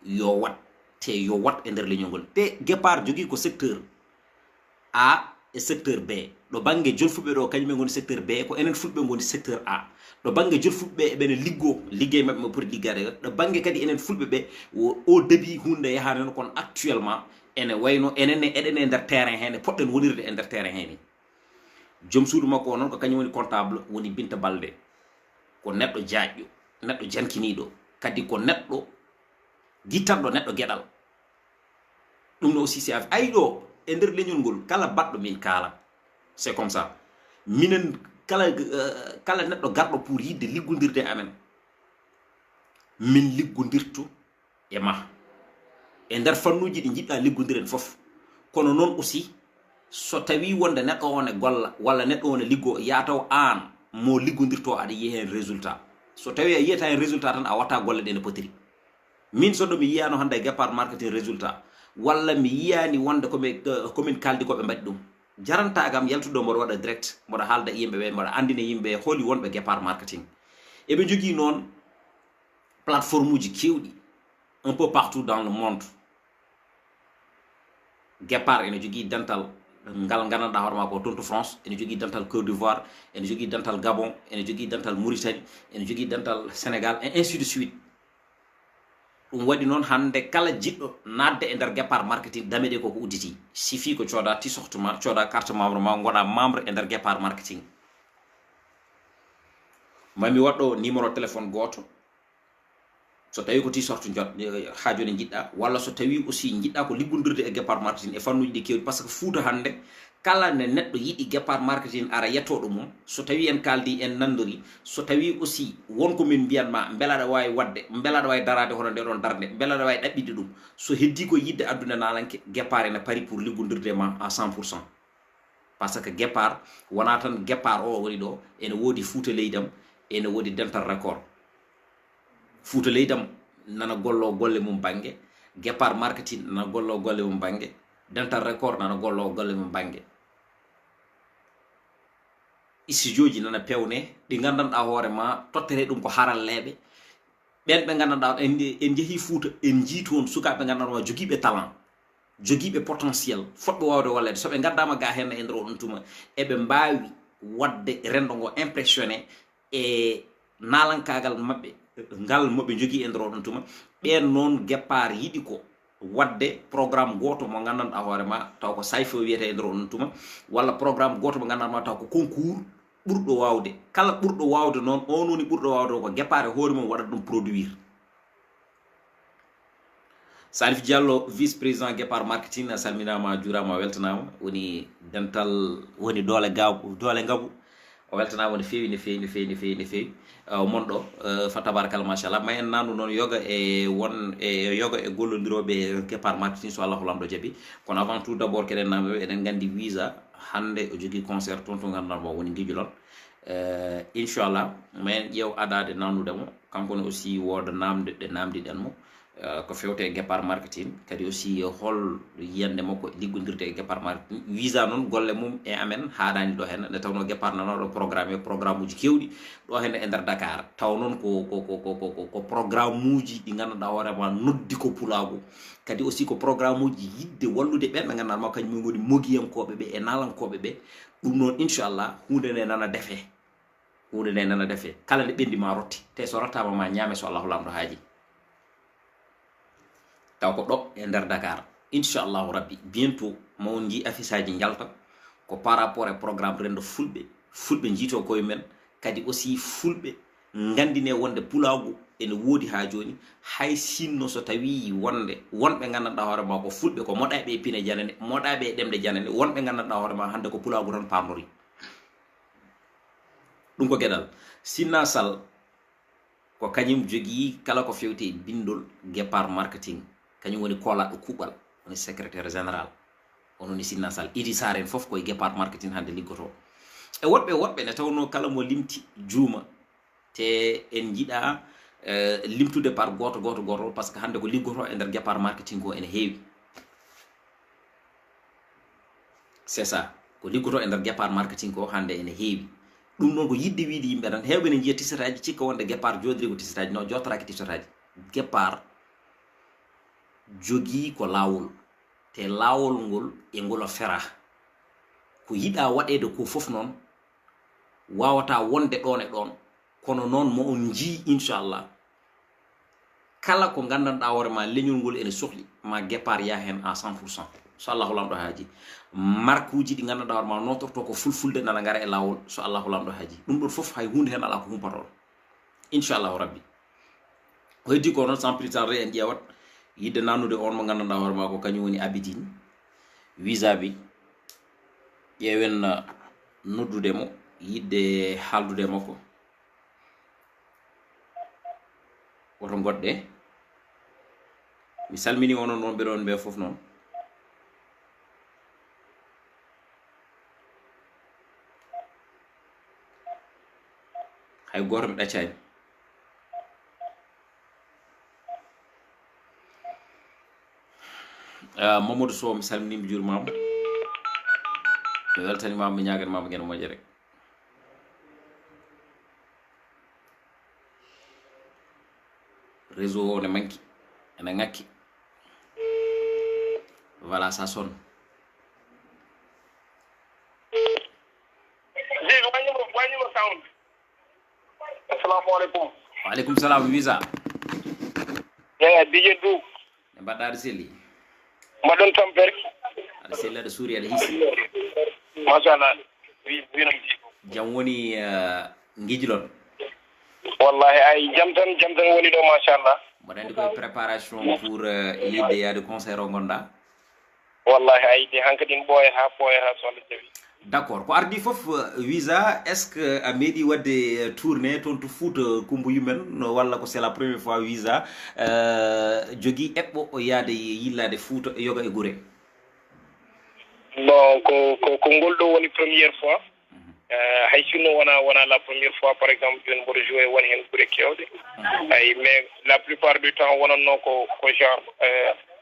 yo wat te yo wat e nder leñol ngol te guépard jogui ko secteur A e secteur B ɗo banggue jolfuɓe ɗo kañumen goni secteur B ko enen fulɓe goni secteur A ɗo banggue jolfuɓe eɓene liggo liggey mabɓe mo poti liggade ɗo banggue kadi enen fulɓe ɓe o début hunde yahani non kono actuellement ene wayno enenne eɗene nder terrain hene poɗɗen wonirde e nder terrain hene joom suudu makko o noon ko kañum woni comptable woni Binta Balde ko neɗɗo jaajƴo neɗɗo jankiniɗo kadi ko neɗɗo guittanɗo neɗɗo gueɗal ɗum no aussi c'est ay ɗo e nder leñol ngol kala baɗɗo min kaala c'est comme ça minen kala neɗɗo garɗo pour yidde liggodirde amen min liggodirto e ma e nder fannuji ɗi jiɗɗa liggodiren fof kono noon aussi so tawi wonde neɗɗo on e golla walla neɗɗo on e liggo yataw an mo liggodirto aɗa yiya hen résultat so tawi a yiyata hen résultat tan a watta golle ɗe no potiri min so ɗo mi yiyano hande e guépard marketing résultat walla mi yiyani wonde komin kaldi koɓe mbaɗi ɗum jarantagam yaltuɗo mboɗo waɗa direct mboɗo haalda yimɓe ɓe mboɗo andina yimɓe holi wonɓe guépard marketing eɓe jogui noon plateforme uji kewɗi un peu partout dans le monde guépard ene jogui dental ngal gandanɗa hoorema ko toon to France ene jogui dental Côte d'Ivoire ene jogui dental Gabon ene jogui dental Mauritanie ene jogui dental Sénégal et ainsi de suite ɗum waɗi noon hande kala jiɗɗo nadde e nder guépard marketing dameɗe koko udditi suffit ko cooda t-shirt ma cooda carte membre ma goɗa membre e nder guépard marketing mami waɗɗo numéro téléphone goto so tawi ko t-shirt ha joni jiɗɗa walla so tawi aussi jiɗɗa ko liggodirde e guépard marketing e fannuji ɗi kewɗi par ce que Fouta hande kala ne neɗɗo yiɗi guépard marketing ara yettoɗo mum so tawi en kaldi en nandori so tawi aussi wonko min mbiyanma beelaɗa wawi wadde beelaɗa wawi darade hono nde ɗon darde beelaɗa wawi ɗaɓɓide ɗum so heddi ko yidde addude nalanke guépard ene pari pour liggodirde ma à 100% par ce que guépard wona tan guépard o woni ɗo ene woodi Fouta leydam ene woodi dental record Fouta leydam nana gollo golle mum banggue guépard marketing nana gollo golle mum banggue dental record nana gollo golle mum banggue studio nana pewne ɗi gandanɗa hoorema tottere ɗum ko haralleɓe ɓen ɓe gandanɗa en jeehi Fouta en jii toon sukaɓe gandanɗa joguiɓe talent joguiɓe potentiel fotɓe wawde wallede soɓe gaddama ga hen e nder o ɗum tuma eɓe mbawi wadde rendo ngo impressionné e nalankagal mabɓe ngal moɓe jogui e nder o ɗum tuma ɓen noon guépard yiɗi ko wadde programme goto mo gandanɗa hoorema taw ko sayfo wiyete e nder o ɗum tuma walla programme goto mo gandanɗa taw ko concours ɓurɗo wawde kala ɓurɗo wawde noon on woni ɓurɗo wawde ko guépard e hoore mum waɗat ɗum produire Salif Diallo vice président guépard marketing a salminama a juurama a weltanama woni dental woni doole ngabu o weltanama no fewi no fewi no fewi no fewi no fewi monɗo fa tabarakalla machallah ma en nandu noon yoga e won e yoga e gollodiroɓe guépard marketing so Allah holamɗo jaaɓi kono avant tout d' abord keɗen namɓe eɗen gandi visa hande o jogui concert toon to gandanɗa woni Guijulon inchallah ma en ƴeew adade nandudemo kankone aussi wooda namde ɗe namdiɗen mo ko fewte e guépard marketing kadi aussi hol yiyande makko liggodirde e guépard marketing visa noon golle mum e amen haɗani ɗo hen nde tawno guépard nanoɗo programme uji kewɗi ɗo hen e nder Dakar taw noon ko programme uji ɗi gandanɗa hoorema noddi ko pulago kadi aussi ko programme uji yidde wallude ɓen ɓe gandanɗa kañum goni mogiyankoɓe ɓe e nalankoɓe ɓe ɗum noon inchallah hunde nde nana defe kala nde ɓendima rotti te so rottama ma ñaame so Allah lamɗo haaji taw ko ɗo e nder Dakar inchallahu rabbi bientôt ma on jii affiche aji jalta ko par rapport e programme rendo fulɓe jiito koye men kadi aussi fulɓe gandine wonde pulagu ene woodi ha joni hay sinno so tawi wonɓe gandanɗa hoorema ko fulɓe ko moɗaɓe e pine janane moɗaɓe e ɗemde janane wonɓe gandanɗa hoorema hande ko pulagu tan pamnori ɗum ko gueɗal Sinna Sall ko kañum jogui kala ko fewte bindol guépard marketing kañum woni kolaɗo kuuɓal woni secrétaire général on woni Sinna Sall Idi Saren fof koye guépard marketing hande liggoto e woɗɓe ne tawno kala mo limti juuma te en jiiɗa limtude par goto par ce que hande ko liggoto e nder guépard marketing ko ene heewi c'est ça ko liggoto e nder guépard marketing ko hande ene heewi ɗum noon ko yidde wiide yimɓe tan heewɓe ne jiya tisataji cikka wonde guépard jodiri ko tisataji non jottoraki tisataji guépard jogii ko laawol te laawol ngol e ngol fera ko yiɗa waɗede ko fof noon wawata wonde ɗon e ɗon kono noon mo on jii inchallah kala ko gandanɗa hoore ma leñol ngol ene sohli ma guépard ya hen à 100%. so allahu lamɗo haaji marque uji ɗi gandanɗa hoore ma notorto ko fulfulde nana gara e lawol so allahu lamɗo haaji ɗum ɗon fof hay hunde hen ala ko humpaton inchallahu rabbi ko heddi ko noon sans plus tarder en ƴewat yidde nanude on mo gandanɗa hoore ma ko kañum woni abidine wizaby ƴeewen noddude mo yidde haaldude makko woto goɗɗe mi salmini onon noon ɓeɗon ɓe fof noon hay goto mi ɗaccani Mamadou Sow mi salminima juurmama mi weltanimama mi ñaganimama gueno moƴƴere rek réseau o ne manki ene ngakki voilà ça sonne assalamu alaikum waaleykum salam visa DJ du ne mbaɗɗa aɗa selli mbaɗon tampere aɗa selli aɗa suuri aɗa hiisi machallah jam woni guijlon wallahi ay jam tan woni ɗo machallah mbaɗa andi koye préparation pour yidde yaade concert o gonɗa wallahi ayde hankkadin ɓooya ha so Allah jaɓi d'accord ko ardi fof visa est ce que a meeɗi wadde tourné toon to Fouta Kumbu yumen walla ko c'est la première fois visa jogui eɓɓo o yaade yillade Fouta yoga e guure bon ko ngol ɗo woni première fois hay sinno wona la première fois par exemple joni mboɗo joué woni hen guure kewɗe ay mais la plupart du temps wonanno ko genre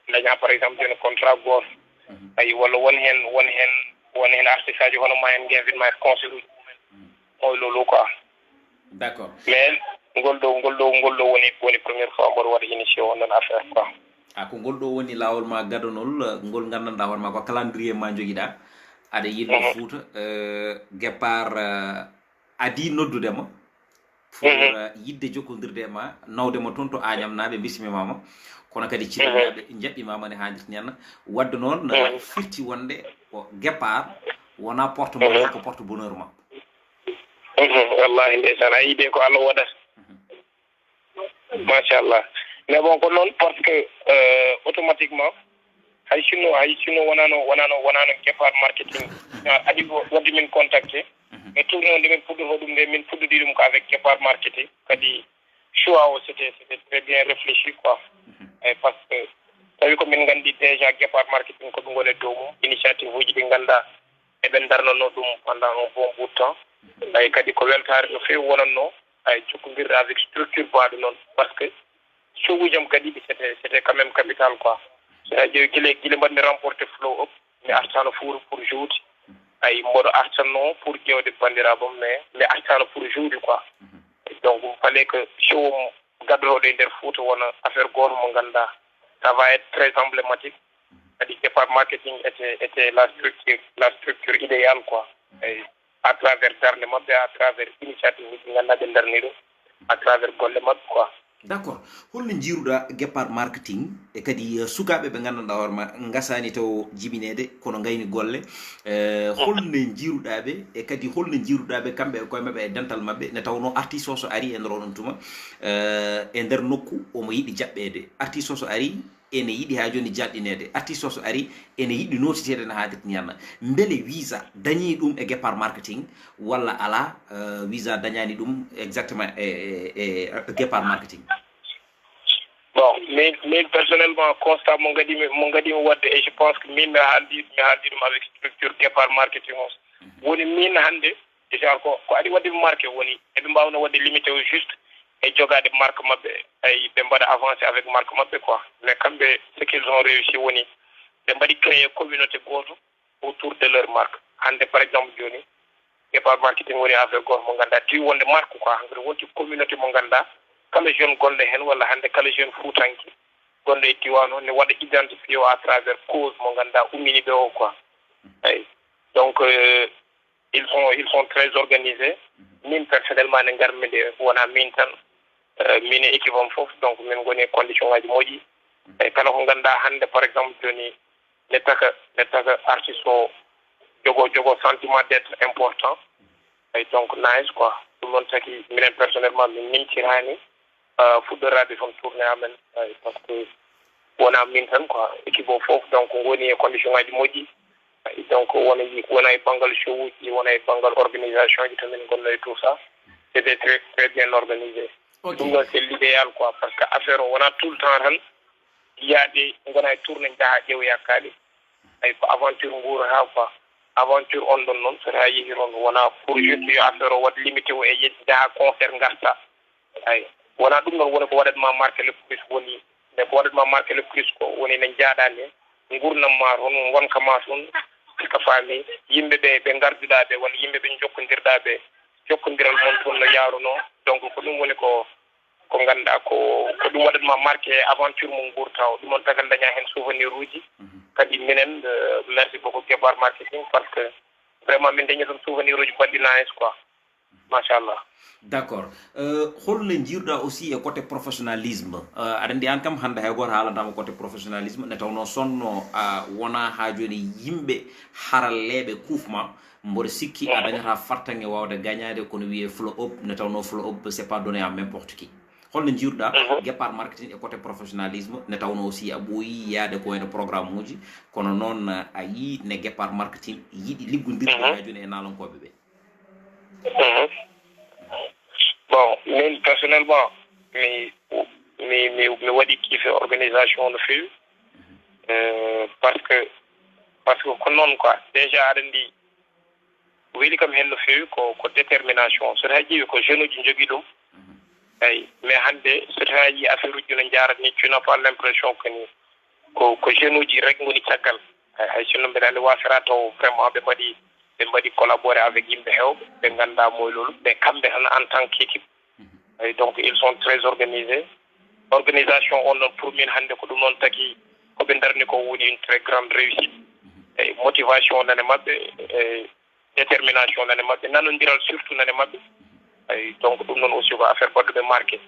daña par exemple joni contrat goto ay walla won hen artiste aji hono ma hen guinvitma e concert uji mumen oy lolu quoi d'accord mais ngol ɗo woni première fois mboɗo waɗa initié on ɗon affaire quoi ko ngol ɗo woni lawol ma gadanol ngol gandanɗa hoore ma ko calendrier ma joguiɗa aɗa yiɗno Fouta guépard adi noddudema pour yidde jokkodirde e ma nawdema toon to Agnam naɓe bismimama kono kadi ciɗaɓe jaɓɓimama ne hannirta ñanna wadde noon firti wonde ko guépard wona porte bonheur ko porte bonheur ma wallahi ndeysan a yiide ko Allah waɗata machallah mais bon ko noon par ce que automatiquement hay sinno wonano guépard marketing adi ko wadde min contacté e tourné o nde min puɗɗoto ɗum nde min puɗɗodi ɗum ko avec guépard marketing kadi choix o c'était très bien réfléchi quoi par ce que tawi ko min gandi déjà guépard marketing ko ɗum woni dow mum initiative uji ɗi ganda eɓen darnanno ɗum pendant un bon bout de temps ay kadi ko weltare no fewi wonanno ay jokkodirde avec structure baɗo noon par ce que sowujam kadi ɗi c'était quand même capital quoi so a ƴeewi guila mbaɗmi remporté flow up mi artano pour joude ay mboɗo artanno pour ƴewde bandiraɓam mais mi artano pour joude quoi donc fallait que show gaddotoɗo e nder Fouta wona affaire goto mo ganduɗa ça va être très emblématique kadi guépard marketing était la structure idéale quoi et à travers darde mabɓe à travers initiative uji ganduɗa ɓe darni ɗum à travers golle mabɓe quoi d'accord holno jiiruɗa guépard marketing e kadi sukaɓe ɓe gandanɗa hoore ma gasani taw jibinede kono gayni golle holno jiiruɗaɓe e kadi holno jiiruɗaɓe kamɓe e koye mabɓe e dental mabɓe ne tawno artiste o so ari e nder oɗon tuma e nder nokku omo yiɗi jaɓɓede artiste o so ari ene yiɗi ha joni jalɗinede artiste o so ari ene yiɗi notitede no haadirta ñanna beele visa dañi ɗum e guépard marketing walla ala visa dañani ɗum exactement e guépard marketing bon min personnellement constat mo gadimi wadde et je pense que min mi haaldi ɗum avec structure guépard marketing o woni min hannde déjà ko aɗi wadde marqué woni eɓe mbawno wadde limité o juste e jogade marque mabɓe ay ɓe mbaɗa avancé avec marque mabɓe quoi mais kamɓe ce qu'ils ont réussi woni ɓe mbaɗi créer communauté goto autour de leur marque hande par exemple joni guépard marketing woni affaire goto mo ganduɗa tiwi wonde marque quoi hankkadi wonti communauté mo ganduɗa kala jeune gonɗo hen walla hande kala jeune fuutanki gonɗo e diwan o ne waɗa identifié o à travers cause mo ganduɗa ummini ɓe o quoi eyi donc ils sont très organisés min personnellement ne garmi nde wona min tan min e équipe am foof donc min goni e condition ngaji moƴƴi eyi kala ko ganduɗa hande par exemple joni ne taka artiste o jogo sentiment d'être important eyi donc nice quoi ɗum noon tagi minen personnellement min nimtirani fuɗɗorade toon tourné amen par ce que wona min tan quoi équipe o foof donc woni e condition ngaji moƴƴi donc wona e banggal show uji wona e banggal organisation ji to min gonno e tout ça c' était très très bien organisé ɗum ɗon c' est l'idéal quoi par ce que affaire o wona tout le temps tan yaade gona e tourné jaaha ƴeewoya kaali ay ko aventure nguuro ha quoi aventure on ɗon noon so tawi yeehi toon wona pour juste yo affaire o waɗa limité o e jaaha concert garta ay wona ɗum ɗon woni ko waɗatma marqué le plus woni mais ko waɗatma marqué le plus ko woni ne jaaɗani gurdam ma toon gonka ma toon ka faami yimɓe ɓe garduɗa ɓe walla yimɓe ɓe jokkodirɗa ɓe jokkodiral moon toon no yaaruno donc ko ɗum woni ko ganduɗa ko ɗum waɗatma marqué aventure mum gurta o ɗum on tagal daña hen souvenir uji kadi minen merci beaucoup guépard marketing parce que vraiment min dañi toon souvenir uji baɗɗi nice quoi machallah d' accord holno jiiruɗa aussi e côté professionnalisme aɗa andi an kam hande hay goto haalandama côté professionnalisme nde tawno sonno wona ha joni yimɓe haralleɓe kuufma mboɗo sikki a dañata fartange wawde gagnade kono wiye flow up nde tawno flow up c' est pas donné à n' importe qui holno jiiruɗa guépard marketing e côté professionnalisme nde tawno aussi a ɓooyi yaade ko wayno programme uji kono noon a yii ne guépard marketing yiiɗi liggodirde ha joni e nalonkoɓe ɓe bon min personnellement mi waɗi kiife organisation no feewi parce que ko noon quoi déjà aɗa andi weeli kam hen no feewi ko détermination so tawi ƴeewi ko jeune uji jogui ɗum eyi mais hande so tawi yi affaire uji no jarat ni tu n'as pas l' impression que ni ko jeune uji rek goni caggal hay sinno mbiɗa andi wasara taw vraiment ɓe mbaɗi collaboré avec yimɓe hewɓe ɓe ganduɗa moylolu ɓe kamɓe tan en tant qu' équipe et donc ils sont très organisés organisation on ɗon pour min hannde ko ɗum noon tagi koɓe darni ko woni une très grande réussite e motivation nane maɓɓe e détermination nane maɓɓe nanodiral surtout nane maɓɓe ay donc ɗum noon aussi ko affaire baɗɗuɓe marqué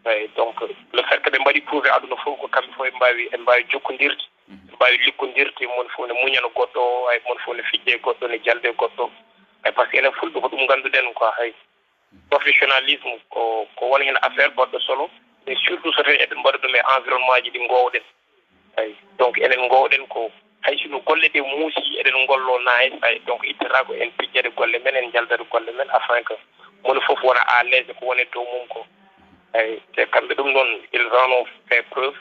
ay donc le fait que ɓe mbaɗi prouvé aduna fof ko kamɓe fof ɓe mbawi jokkodirde mbawi liggodirde mon fof ne muñano goɗɗo ay mon fof ne fijje goɗɗo ne jalde goɗɗo ay par ce que enen fulɓe ko ɗum ganduɗen quoi hay professionnalisme ko woni hen affaire baɗɗo solo et surtout so tawi eɗen mbaɗa ɗum e environnement ji ɗi gowɗen ay donc enen gowɗen ko hay sino golle ɗe muusi eɗen gollo nayi ay donc ittata ko en pijjade golle men en jaldade golle men afin que mono fof wona à l'aise ko woni dow mum ko ay te kamɓe ɗum ɗon ils en ont fait preuve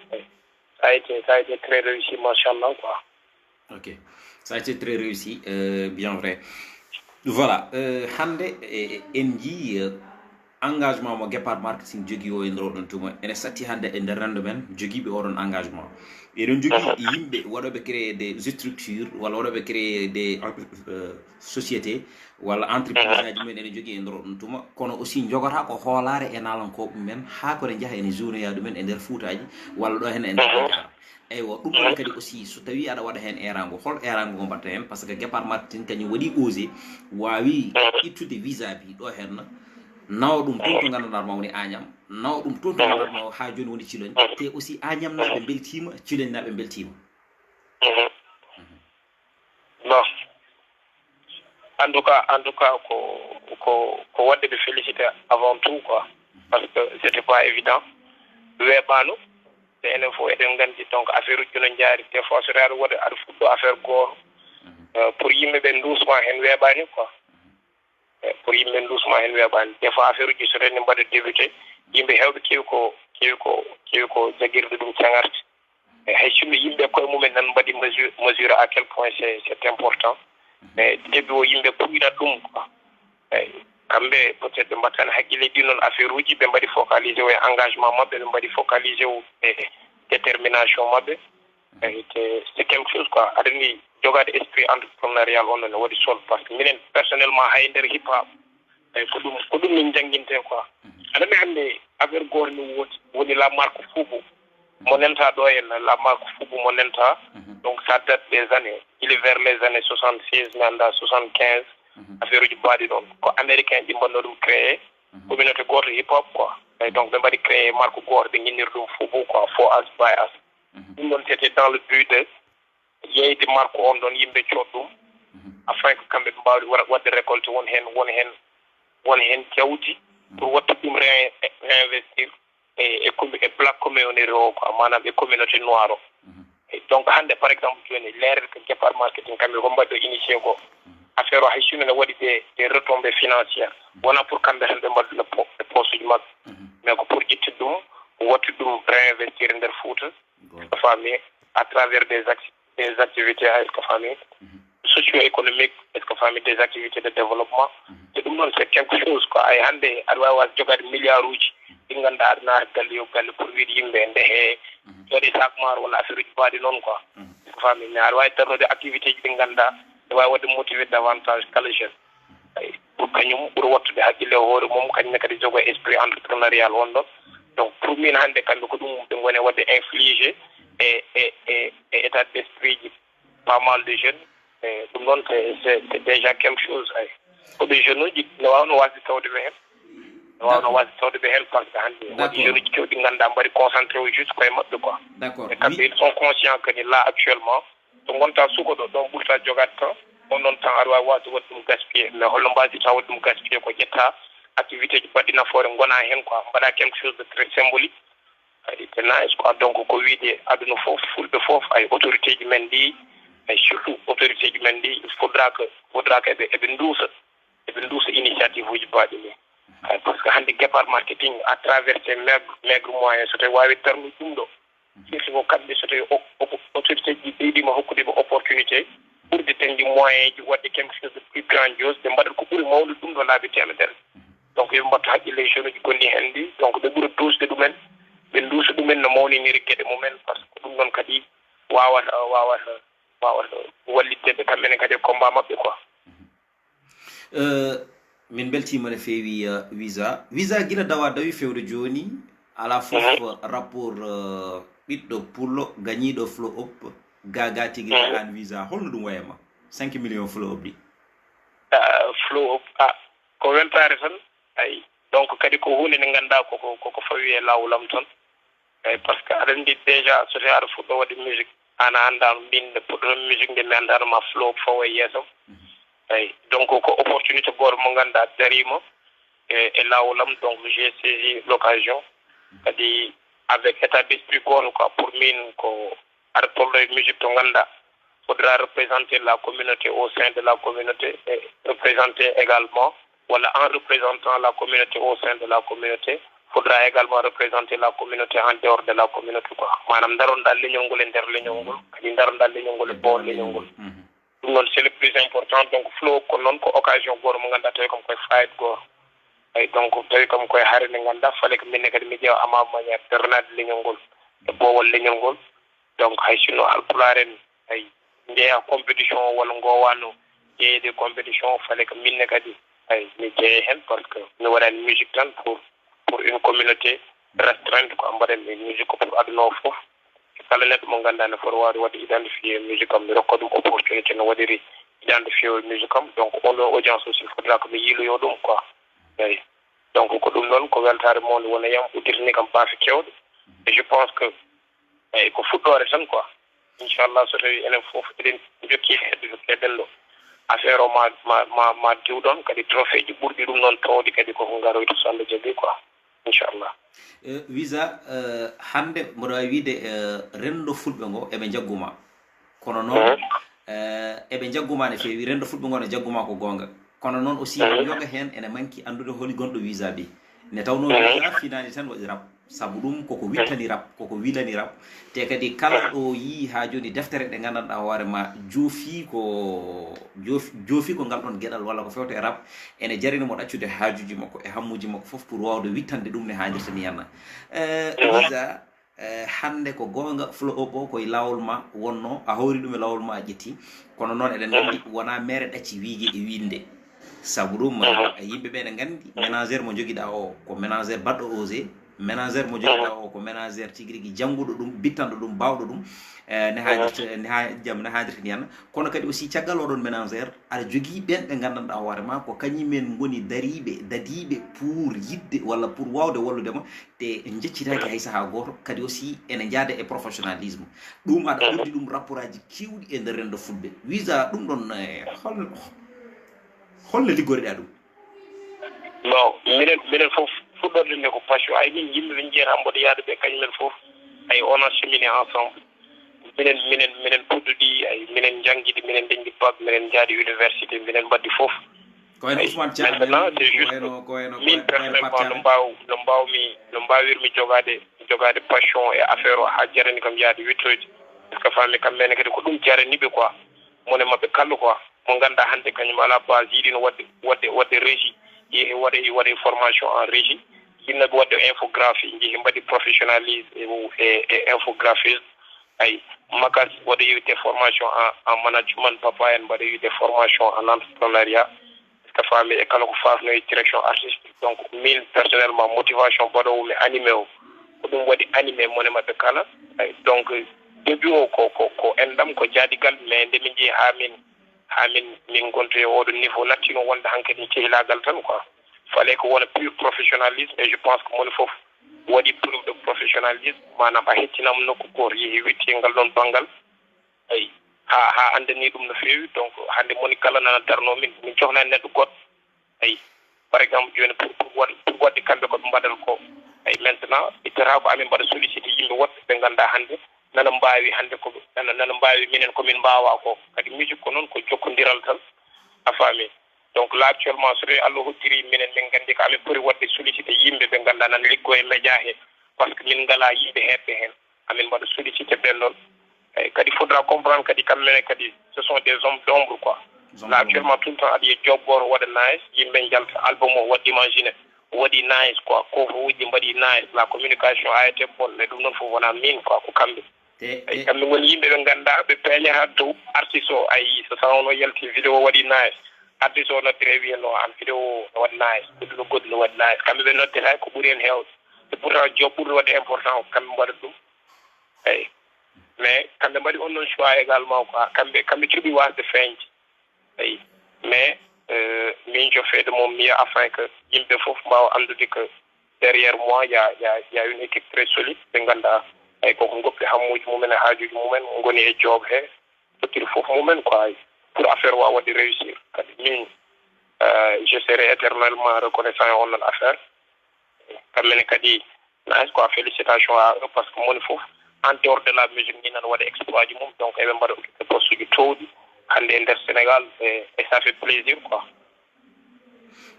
ça a été très réussi machallah quoi. Ok, ça a été très réussi, bien vrai. Voilà, hande en jii engagement mo guépard marketing jogui o e nder oɗon tuma ene satti hande e nder rendo men joguiɓe oɗon engagement eɗen jogui yimɓe waɗoɓe créer des structures walla waɗoɓe créer des sociétés walla entreprise aji men ene jogui e nder oɗon tuma kono aussi jogota ko hoolare e nalankoɓe men ha kone jaaha ene journée ya ɗumen e nder fuutaji walla ɗo hen e nder Dakar eywa ɗum ɗon kadi aussi so tawi aɗa waɗa hen erango hol erango ngo mbatta hen par ce que guépard marketing kañum waɗi osé wawi ittude wizaby ɗo henna nawa ɗum toon to gandanɗa woni Agnam nawa ɗum toon to gandanɗa ha joni woni Thilogne te aussi Agnam naɓe beltima Thilogne naɓe beltima bon en tout cas ko wadde ɓe félicité avant tout quoi parce que c'était pas évident weeɓano te enen fof eɗen gandi donc affaire uji no jaari des fois so tawi aɗa waɗa aɗa fuɗɗo affaire goto pour yimɓeɓe dusma hen weeɓani quoi pour yimɓe dusma hen weeɓani des fois affaire uji so tawni mbaɗa débuté yimɓe hewɓe kewi ko jagguirde ɗum cagarte e hay sinno yimɓe koye mumen nan mbaɗi mesure à quel point c'est important mais début o yimɓe puɗɗinat ɗum quoi eyyi kamɓe peut être ɓe mbattani haqqille ɗi noon affaire uji ɓe mbaɗi focalisé o e engagement maɓɓe ɓe mbaɗi focalisé o e détermination maɓɓe eyyi te c'est quelque chose quoi aɗa andi jogade esprit entrepreneurial on ne wadi sol parce que minen personnellement hay nder hip hop ay ko dum min janginte quoi ana mi hande affaire gor ni woni la marque Fubu mo nenta do en la marque Fubu mo nenta donc ça date des années il est vers les années 76 nanda 75 affaire uji baadi don ko américain di bonno dum créer communauté goto hip hop quoi et donc be bari créer marque gor de nginir dum Fubu quoi for us by us dum don c'était dans le but de yeyde marque on don yimbe ciodum afin que kambe mbawdi wadde récolte won hen jawdi pour watta dum réinvestir et black community ro quoi manam e communauté noire et donc hande par exemple joni lerer que guépard marketing kambe ko mbaddo initier ko affaire o hay sino ne wadi des retombées financières wona pour kambe tan be mbaddo le poste du mag mais ko pour jitti dum watta dum réinvestir nder Fouta famille à travers des activités à famille socio-économiques famille des activités de développement et dum non c'est quelque chose quoi ay hande adwa was jogade milliards uji inganda adna galle yo galle pour wiide yimbe ndehe jodi sakmar wala affaire uji baadi non quoi famille mais adwa tarno de activité ji nganda adwa wadde motiver davantage kala jeune ay pour kanyum pour wattude hakkille hoore mom kanyne kadi jogo esprit entrepreneurial on don donc pour min hande kambe ko dum be ngone wadde infliger et état d'esprit pas mal de jeunes dum non c'est déjà quelque chose ay ko be jeunes ji no wawno wasi tawde be hen no wasi tawde be hen parce que hande wadi jeunes ji kewdi nganda mbari concentré au juste koy mabbe quoi d'accord et kambe ils sont conscients que là actuellement to gonta suko do don burta jogat temps on non temps arwa wasi wadum gaspiller mais hollo mbasi taw wadum gaspiller ko jetta activité ji badina fore ngona hen quoi mbada quelque chose de très symbolique ay tenais quoi donc ko wiide aduna fof fulbe fof ay autorité ji men di et surtout autorité ji men di il faudra que be ndusa initiative uji baadi ni parce que hande guépard marketing à travers ces maigres moyens so tawi wawi tarnu dum do surtout ko kambe so tawi autorité ji beedi ma hokkude be opportunité pour de tendi moyens ji wadde quelque chose de plus grandiose de mbadal ko buri mawdu dum do laabi temedere donc yo mbatto hakkille les jeunes ji gonni hen di donc de buri dusde dumen be ndusa dumen no mawniniri gueɗe mumen parce que ɗum ɗon kadi wawata wallitde ɓe kamɓene kadi combat maɓɓe quoi min beltima no feewi visa guila dawi fewde joni ala fof rapport ɓiɗɗo pullo gañiɗo flow up gaga tigui an visa holno ɗum wayama 5 millions flow up ɗi flow up ko weltare tan ay donc kadi ko hunde nde ganduɗa koko fawi e lawulam tan ay parce que aɗa andi déjà so tawi aɗa fuɗɗo waɗde musique ana andano mbinde puɗɗoto musique nde mi andano ma flow up fawo e yeesam ay donc ko opportunité goto mo ganduɗa darima e lawulam donc j'ai saisi l'occasion kadi avec état d'esprit goto quoi pour min ko aɗa tollo e musique to ganduɗa faudra représenter la communauté au sein de la communauté et représenter également voilà en représentant la communauté au sein de la communauté faudra également représenter la communauté en dehors de la communauté quoi manam daronɗa leñol ngol e nder leñol ngol kadi daronɗa leñol ngol e bawol leñol ngol ɗum noon c'est le plus important donc flow ko noon ko occasion goto mo ganduɗa tawi kam koye fayit goto ay donc tawi kam koye haare nde ganduɗa fale ko minne kadi mi ƴeewa ama maniére darnade leñol ngol e bowol leñol ngol donc hay sinno alpulaar en ay jeeya compétition walla ngowano jeeyede compétition fale ko minne kadi ay mi jeeye hen parce que mi waɗani musique tan pour une communauté restreinte ko mbaɗen musique ko pour aduna o fof kala neɗɗo mo ganduɗa ne foti wawde wadde identifié musique am mi rokka ɗum opportunité no waɗiri identifié musique am donc on ɗo audience aussi faudra ko mi yiiloyo ɗum quoi eyi donc ko ɗum noon ko weltare mawde wona yam uddirni kam baafe kewɗe et je pense que eyi ko fuɗɗore tan quoi inchallah so tawi enen fof eɗen jokki heɗen ɗo affaire o ma diwɗon kadi trophée ji ɓurɗi ɗum noon tawdi kadi koko ngaroyta so Allah jaaɓi quoi inchallah visa hande mboɗo wawi wiide rendo fulɓe ngo eɓe jagguma kono noon eɓe jagguma ne feewi rendo fulɓe ngo ne jagguma ko gonga kono noon aussi yoga hen ene manki andude holi gonɗo visa bi ne tawno visa finani tan waɗi rap saabu ɗum koko wittani rap koko wilani rap te kadi kala ɗo yi ha joni deftere ɗe gandanɗa hoorema joofi ko ngal ɗon gueɗal walla ko fewte e rap ene jarinimo ɗaccude haajuji makko e hammuji makko foof pour wawde wittande ɗum ne hajirta ni yanna visa hande ko gonga flo obo koye lawol ma wonno a hawri ɗum e lawol ma a ƴetti kono noon eɗen gandi wona mere ɗacci wiigi e winde sabu ɗum yimɓe ɓe ne gandi ménagére mo joguiɗa o ko ménagére baɗɗo osé ménagére mo joguiɗa o ko ménagére tigui rigui jangguɗo ɗum bittanɗo ɗum bawɗo ɗum ne haadirta ni hen kono kadi aussi caggal oɗon ménagére aɗa jogui ɓen ɓe gandanɗa hoorema ko kañumen goni dadiɓe pour yidde walla pour wawde walludema te jeccitaki hay saaha goto kadi aussi ene jaada e professionnalisme ɗum aɗa ɓurdi ɗum rapport aji kewɗi e nder rendo fulɓe wisa ɗum ɗon holno liggoriɗa ɗum non minen fof fuɗɗorde nde ko passion ay min yimɓe ɓe jiyata mboɗo yaade ɓe kañumen fof ay on a cheminé ensemble minen puɗɗoɗi ay minen jangguiɗi minen ndeñɗi bac minen jaadi université minen mbaɗɗi fof maintenant c'est juste min personnellement no mbawirmi jogade passion e affaire o ha jarani kam yaade wittoyde par ce que fammi kamɓene kadi ko ɗum jaraniɓe quoi mone mabɓe kallu quoi mo ganduɗa hande kañum ala base yiɗino wadde régie waɗe formation en régie yinnoɓe wadde infographie jeehi mbaɗi professionnalisme e infographisme ay makas waɗa yewte formation en management papa en mbaɗa yewte formation en entrepreneuriat est ce que famille e kala ko fasno e direction artistique donc min personnellement motivation mbaɗowo mi animé o ko ɗum waɗi animé mone mabɓe kala ay donc début o ko enɗam ko jaadigal mais nde min jeehi ha min gonto e oɗo niveau lattino wonde hankkadi cehilagal tan quoi fallait ko wona pur professionnalisme et je pense que moni foof waɗi preuve de professionnalisme manam a hettinama nokku goto yeehi witti ngal ɗon banggal ay ha andani ɗum no fewi donc hande moni kala nana darno min cohlani neɗɗo goɗɗo ay par exemple joni pour wadde kamɓe koɓe mbaɗata ko ay maintenant ittata ko amin mbaɗa sollicité yimɓe woɗɓe ɓe ganduɗa hande nana mbawi hande ko nana mbawi minen komin mbawa ko kadi musique ko noon ko jokkodiral tan a faami donc là actuellement so tawi Allah hoddiri minen min gandi ko amin poti wadde sollicité yimɓe ɓe ganduɗa nana liggo e média he par ce que min ngala yimɓe heɓɓe hen amin mbaɗa sollicité ɓen ɗon eyyi kadi faudra comprendre kadi kamɓene kadi ce sont des hommes d'ombre quoi là actuellement tout le temps aɗa yiya job goto waɗa nice yimɓe jalta album o waɗi imaginé waɗi nice quoi couvre uji mbaɗi nice la communication a été bonne mais ɗum noon fof wona min quoi ko kamɓe eyyi kamɓe goni yimɓe ɓe ganduɗa ɓe peeñata dow artiste o ayi so tawono yalti vidéo waɗi nice artiste o noddire wiyano an vidéo no waɗi nice goɗɗo goɗɗo no waɗi nice kamɓe ɓe noddeta ko ɓuuri hen hewde te pourtant job ɓuuri waɗde important ko kamɓe mbaɗa ɗum eyyi mais kamɓe mbaɗi on noon choix également quoi kamɓe cuuɓi wasde feeñde eyyi mais min je fais de mon mieux afin que yimɓe fof mbawa andude que derrière moi y a une équipe très solide ɓe ganduɗa eyyi koko goppi hammuji mumen e haajuji mumen goni e job he tokkiri fof mumen quoi pour affaire wa waɗi réussir kadi min je serai éternellement reconnaissant e on noon affaire kamɓene kadi nice quoi félicitation à eux parce que moni fof en dehors de la musique ni nana waɗa exploit ji mum donc eɓe mbaɗa occupé poste uji towɗi hande e nder Sénégal et ça fait plaisir quoi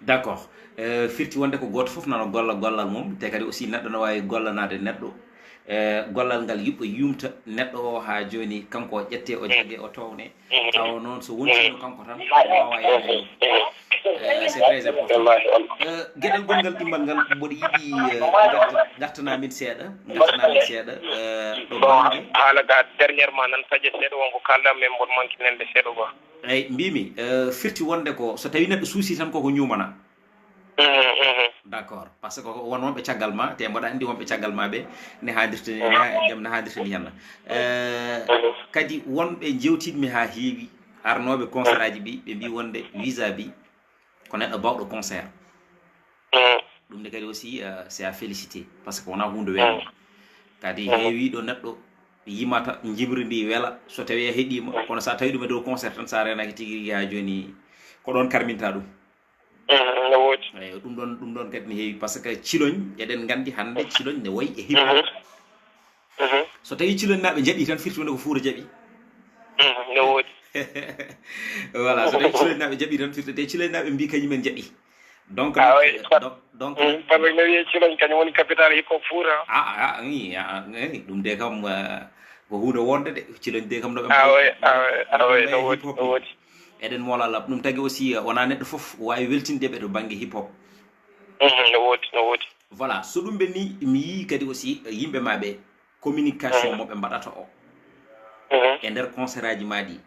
d' accord firti wonde ko goto fof nana golla gollal mum te kadi aussi neɗɗo no wawi gollanade neɗɗo gollal ngal yuɓɓa yumta neɗɗo o ha joni kanko o ƴette o jagge o towne taw noon so wontino kanko tan wawa yaade c'est très important gueɗel gongal ɗimmal ngal mboɗo yiiɗi gartanamin seeɗa ɗo bangue haala ga dernièrement nan taƴa seeɗa wonko kaldam men mboɗo manque nende seeɗa quoi eyyi mbimi firti wonde ko so tawi neɗɗo suusi tan koko ñumana d' accord par ce que won wonɓe caggal ma te mboɗa andi wonɓe caggal ma ɓe ne haadirta ni henna kadi wonɓe jewtidmi ha heewi arnoɓe concert aji ɓe mbi wonde wizaby ko neɗɗo bawɗo concert ɗum ne kadi aussi c'est à félicité par ce que wona hunde welgo kadi heewiɗo neɗɗo yimata jibri ndi weela so tawi a heeɗima kono sa tawi ɗum e dow concert tan sa renaki tigui rigui ha joni ko ɗon karminta ɗum no woodi eyyi ɗum ɗon kadi ne heewi par ce que ciloñ eɗen gandi hande ciloñ ne wayi e hip hop so tawi ciloñ naɓe jaaɓi tan firti wonde ko fuura jaaɓi no woodi voilà so tawi ciloñ naɓe jaaɓi tan firti te ciloñ naɓe mbi kañumen jaaɓi donc donc par ce que no wiye ciloñ kañum woni capital hip hop fuura ɗum de kam ko hunde wonde de ciloñ de kam noɓe no woodi eɗen molalab ɗum tagui aussi wona neɗɗo foof wawi weltindeɓe to banggue hip hop no woodi voilà so ɗum ɓe ni mi yii kadi aussi yimɓe maɓe communication mo ɓe mbaɗata o e nder concert aji ma ɗi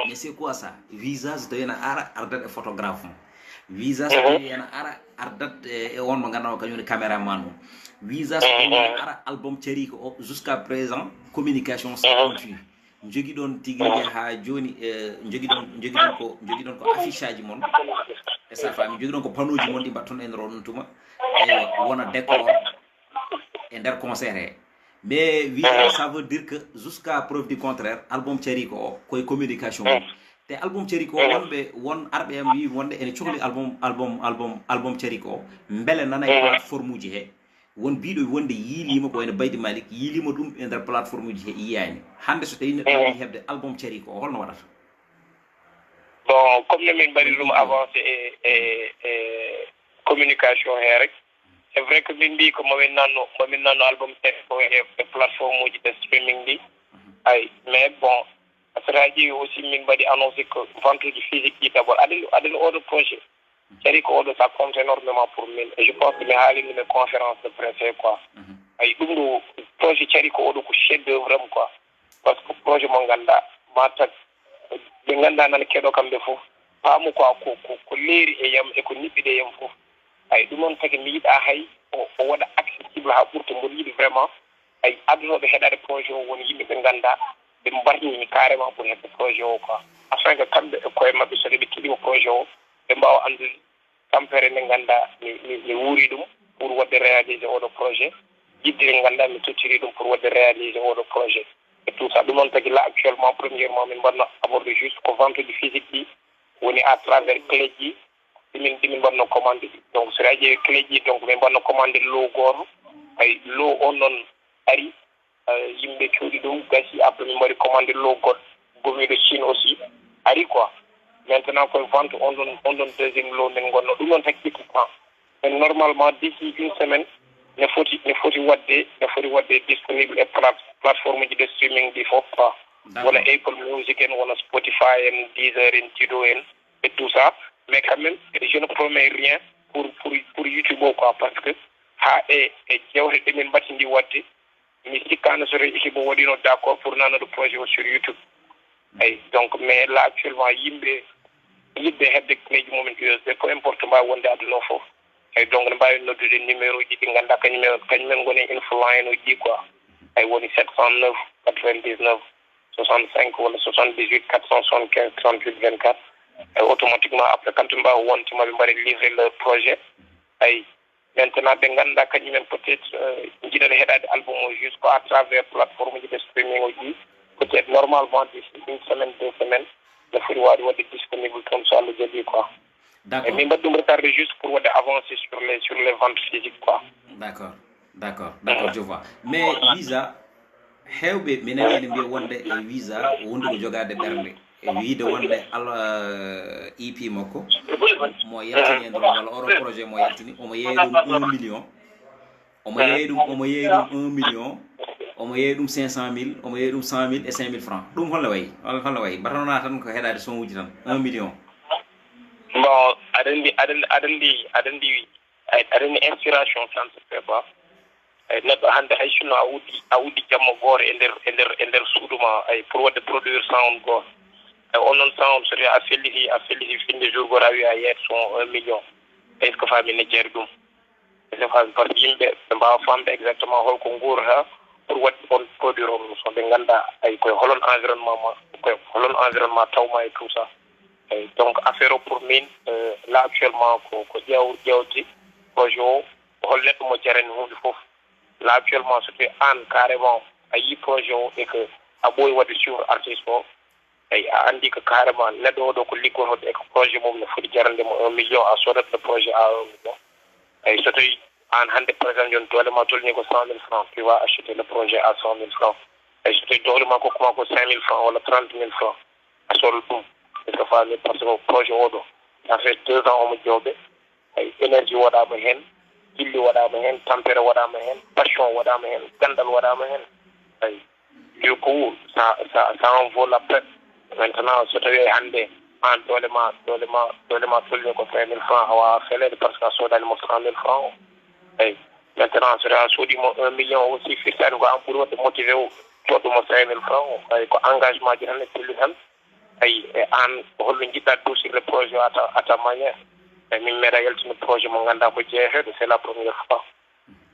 mais c'est quoi ça visa so tawi ene ara ardat e photographe mo visa so tawi ene ara ardat e on mo ganduɗa kañum woni caméraman mum visa so tawi ene ara album cariko o jusqu'à présent communication ça continue jogui ɗon tigui ha joni jogui ɗon ko affiche aji mon e sa fami jogui ɗon ko panoji mon ɗi mbatton en ron tuma eywa wona décor e nder concert he mais visa ça veut dire que jusqu'à preuve du contraire album cariko o koye communication te album cariko o wonɓe won arɓe am wi wonde ene cohli album cariko o beele nana e plateforme uji he won biɗo wonde yiilima ko wayno baydi malik yiilima ɗum e nder plateforme uji he yiyani hande so tawi neɗɗo waɗi hebde album cariko o holno waɗata bon comme no min mbaɗi ɗum avancé e communication he rek c'est vrai que min mbi ko mamin nanno album cariko e plateforme uji de streaming ɗi ay mais bon asaraji aussi min mbaɗi annoncé que vente uji physique ɗi d' abord aɗen oɗo projet cariko oɗo ça compte énormément pour min et je pense que mi haalino mes conférence de presse quoi ay ɗum ɗo projet cariko oɗo ko chef d' œuvre am quoi par ce que projet mo ganduɗa matat ɓe ganduɗa nana keɗo kamɓe fof paamu quoi ko leeri e yam e ko niɓɓiɗe e yam fof ay ɗum noon tagi mi yiɗa hay o waɗa accessible ha ɓurta mboɗo yiɗi vraiment ay addunoɓe heɗade projet o woni yimɓe ɓe ganduɗa ɓe mbarñini carrément pour heɓde projet o quoi afin que kamɓe e koye mabɓe so ɓe keɗima projet o ɓe mbawa andude tampere nde ganduɗa mi wuuri ɗum pour wadde réalisé oɗo projet yidde nde ganduɗa mi tottiri ɗum pour wadde réalisé oɗo projet et tout ça ɗum noon tagi là actuellement premièrement min mbaɗno aborde juste ko vente uji physique ɗi woni à travers clé ji ɗimin mbaɗno commande ɗi donc so ƴeewi clé ji donc min mbaɗno commande lot goto ay lot on noon ari yimɓe cuuɗi ɗum gasi après min mbaɗi commande lot goɗɗo gomiɗo Chine aussi ari quoi maintenant koye vente on ɗon deuxième lot min gonno ɗum noon tagi équipement mais normalement d'ici une semaine ne foti wadde disponible e plateforme ji de streaming ɗi fof quoi wona Apple Music en wona Spotify en Deezer en Tidal en et tout ça mais quand même je ne promets rien pour YouTube o quoi parce que ha e jewte ɗe min mbatindi wadde mi sikkano so tawi équipe o waɗino d' accord pour nanoɗo projet o sur YouTube ay donc mais là actuellement yimɓe yiɗɓe heɓde cléji mumen USB ko importe mbawi wonde aduna fof ay donc ne mbawi noddude numéro ji ɗi ganduɗa kañumen goni influent uji quoi ay woni 709 99 65 walla 78 475 38 24 ay automatiquement après quand mbawi wontima ɓe mbaɗi livré leur projet ay maintenant ɓe ganduɗa kañumen peut être jiɗata heɗade album o juste ko à travers plateforme ji de streaming uji peut être normalement d'ici une semaine 2 semaines ne foti wawi wadde disponible comme ça Allah jaaɓi quoi et min mbaɗi ɗum retardé juste pour wadde avancer sur les ventes physiques quoi d'accord je vois mais visa hewɓe mi nani ene mbiya wonde e visa wonde ko jogade ɓernde e wiide wonde EP makko mo yaltini e nder walla oɗo projet mo yaltini omo yeeyi ɗum 1 million omo yeeyi ɗum 1 million omo yeeyi ɗum 500 000 omo yeeyi ɗum 100 000 et 5 000 francs ɗum holno wayi mbatanona tan ko heɗade son uji tan 1 million bon aɗa andi inspiration tan se fait pas neɗɗo hannde hay sinno a uddi jamma gooro e nder suudu ma ay pour wadde produire sound goto ay on noon sound so tawi a felliti finde jour goto a wi a yeeyat son 1 million est ce que faami ne jeeri ɗum est faami par ce que yimɓe ɓe mbawa famde exactement holko guurata pour wadde on produire on so ɓe ganda ay koye holon environnement tawma et tout ça ay donc affaire o pour min là actuellement ko ƴewde projet o hol neɗɗo mo jarani hunde fof là actuellement so tawi an carrément a yi projet o et que a ɓooyi wadde suivre artiste o ay a andi que carrément neɗɗo oɗo ko liggotoɗo e ko projet mum ne foti jarandemo 1 million a sodat le projet à 1 million ay so tawi an hande par exemple joni doole ma tolni ko 100 000 francs tu vas acheter le projet à 100 000 francs ay so tawi doole ma kokkuma ko 5 000 francs walla 30 000 francs a sodat ɗum est ce que faami par ce que projet oɗo ça fait 2 ans omo jewɓe ay énergie waɗama hen jilli waɗama hen tampere waɗama hen passion waɗama hen gandal waɗama hen ay du coup ça en vaut la peine maintenant so tawi hande an doole ma tolni ko 5 000 francs a wawa felede par ce que a sodanimo 100 000 francs o ay maintenant so tawa soodimo 1 million aussi firtani ko an ɓuuri wadde motivé o joɗɗumo 5000 francs ay ko engagement ji tan e pilli tan ay e an holno jiɗɗa dosir le projet à ta manière ay min meeɗa yaltino projet mo ganduɗa ko jeeheɗo c'est la première fois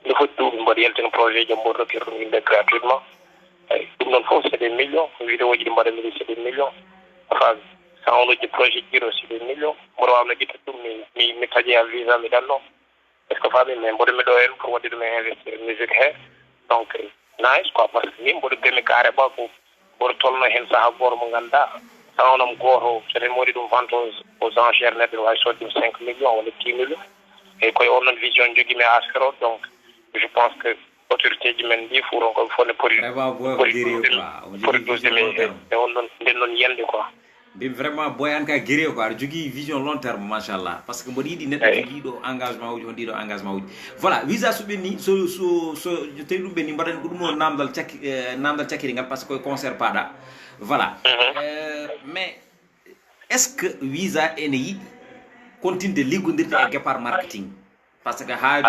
nde foti duuɓi mboɗo yaltino projet jo mboɗo rokkir ɗum yimɓe gratuitement ay ɗum noon fof c'est des millions vidéo ji ɗi mbaɗa mili c'est des millions enfin sa onoji projet jiro c'est des millions mboɗo wawno ƴetta ɗum mi taƴi a visa mi ɗanno est ce que faami mais mboɗo miɗo hen pour wadde ɗum e investir musique he donc nice quoi par ce que min mboɗo gami carrément ko mboɗo tolno hen saaha goto mo ganduɗa sawnam goto soɗen moɗi ɗum vente aux enchères neɗɗo wawi sodde ɗum 5 millions walla 10 millions eyyi koye on noon vision jogui mi affaire o donc je pense que autorité ji men mbi fuuron koɓe fof ne poti dosdemi e on ɗon nden noon yiyande quoi mbimi vraiment boy an ka guéré quoi aɗa jogui vision long terme machallah par ce que mboɗo yiiɗi neɗɗo joguiɗo engagement uji on ɗiɗo engagement uji voilà visa so ɓenni so tawi ɗum ɓenni mbaɗani ko ɗum o namdal cakkiri ngal par ce que koye concert paɗa voilà mais est ce que visa ene yiɗi continde liggodirde e guépard marketing par ce que haaju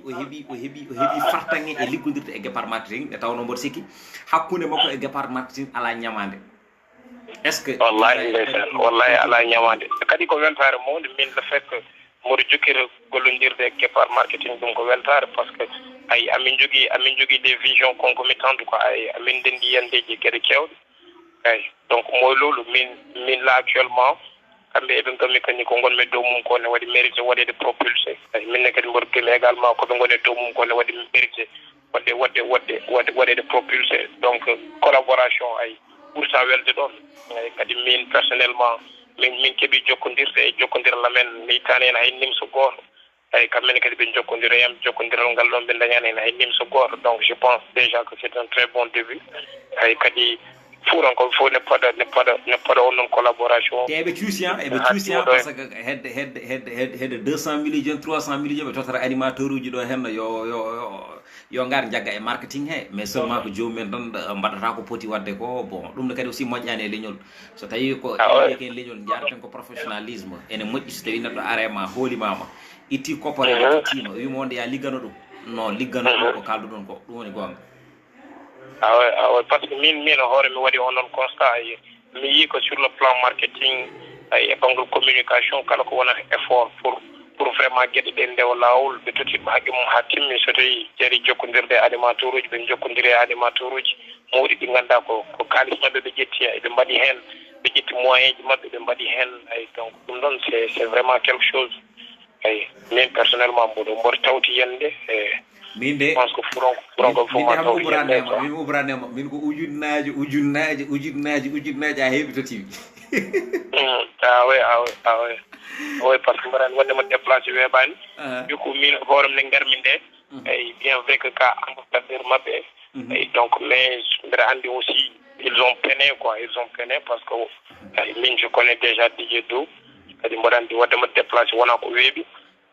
o heeɓi fartange e liggodirde e guépard marketing e tawno mboɗo sikki hakkude makko e guépard marketing ala ñamande est ce que wallahi ala ñamade kadi ko weltare mawde min le fait que mboɗo jokkira gollodirde e guépard marketing ɗum ko weltare par ce que ay amin jogui des visions concomitantes quoi ay amin ndendi yandeji gueɗe kewɗe eyyi donc moy lolu min là actuellement kamɓe eɓe gami kani ko gonmi dow mum ko ne waɗi mérité waɗede propulsé eyyi minne kadi mboɗo gami également koɓe goni dow mum ko ne waɗi mérité waɗede propulsé donc collaboration ay ɓurta welde ɗon eyyi kadi min personnellement min keeɓi jokkodirde e jokkodirla men mi ittani hen hay nimso goto eyyi kamɓene kadi ɓe jokkodira yam jokkodiral ngal ɗon ɓe dañani hen hay nimso goto donc je pense déjà que c'est un très bon début eyyi kadi fuuran ko fof ne paɗa on noon collaboration eɓe cuusi par ce que hedde 200 millions joni 300 millions ɓe totara animateur uji ɗo henno yo ngar jagga e marketing he mais seulement ko jomumen tan mbaɗata ko poti wadde ko bon ɗum ne kadi aussi moƴƴani e leñol so tawi ko ken leñol jaraten ko professionnalisme ene moƴƴi so tawi neɗɗo arema hoolimama itti coppore tima wimo wonde ya liggano ɗum non liggano ɗum ko kalduɗon ko ɗum woni gonga awa par ce que min hoore mi waɗi on noon constat mi yii ko sur le plan marketing e banggal communication kala ko wonata effort pour vraiment gueɗe ɗe ndewa lawol ɓe tottiɗo haqqe mum ha timmi so tawi jari jokkodirde e animateur uji ɓe jokkodiri e animateur uji mawɗi ɗi ganduɗa ko kalis mabɓe ɓe ƴetti ɓe mbaɗi hen ɓe ƴetti moyen ji mabɓe ɓe mbaɗi hen ay donc ɗum ɗon c'est vraiment quelque chose ay min personnellement mboɗo tawti yande min de min ubranema min ko ujunnaji a heeɓi to tiwi oui par ce que mbaɗani waddema déplacé weeɓani du coup min hoorem nde garmi nde ay bien vrai que ka ambassadeur mabɓe ay donc mais mbiɗa andi aussi ils ont peiné parce que min je connais déjà DJ Do kadi mbaɗa andi waddema déplacé wona ko weeɓi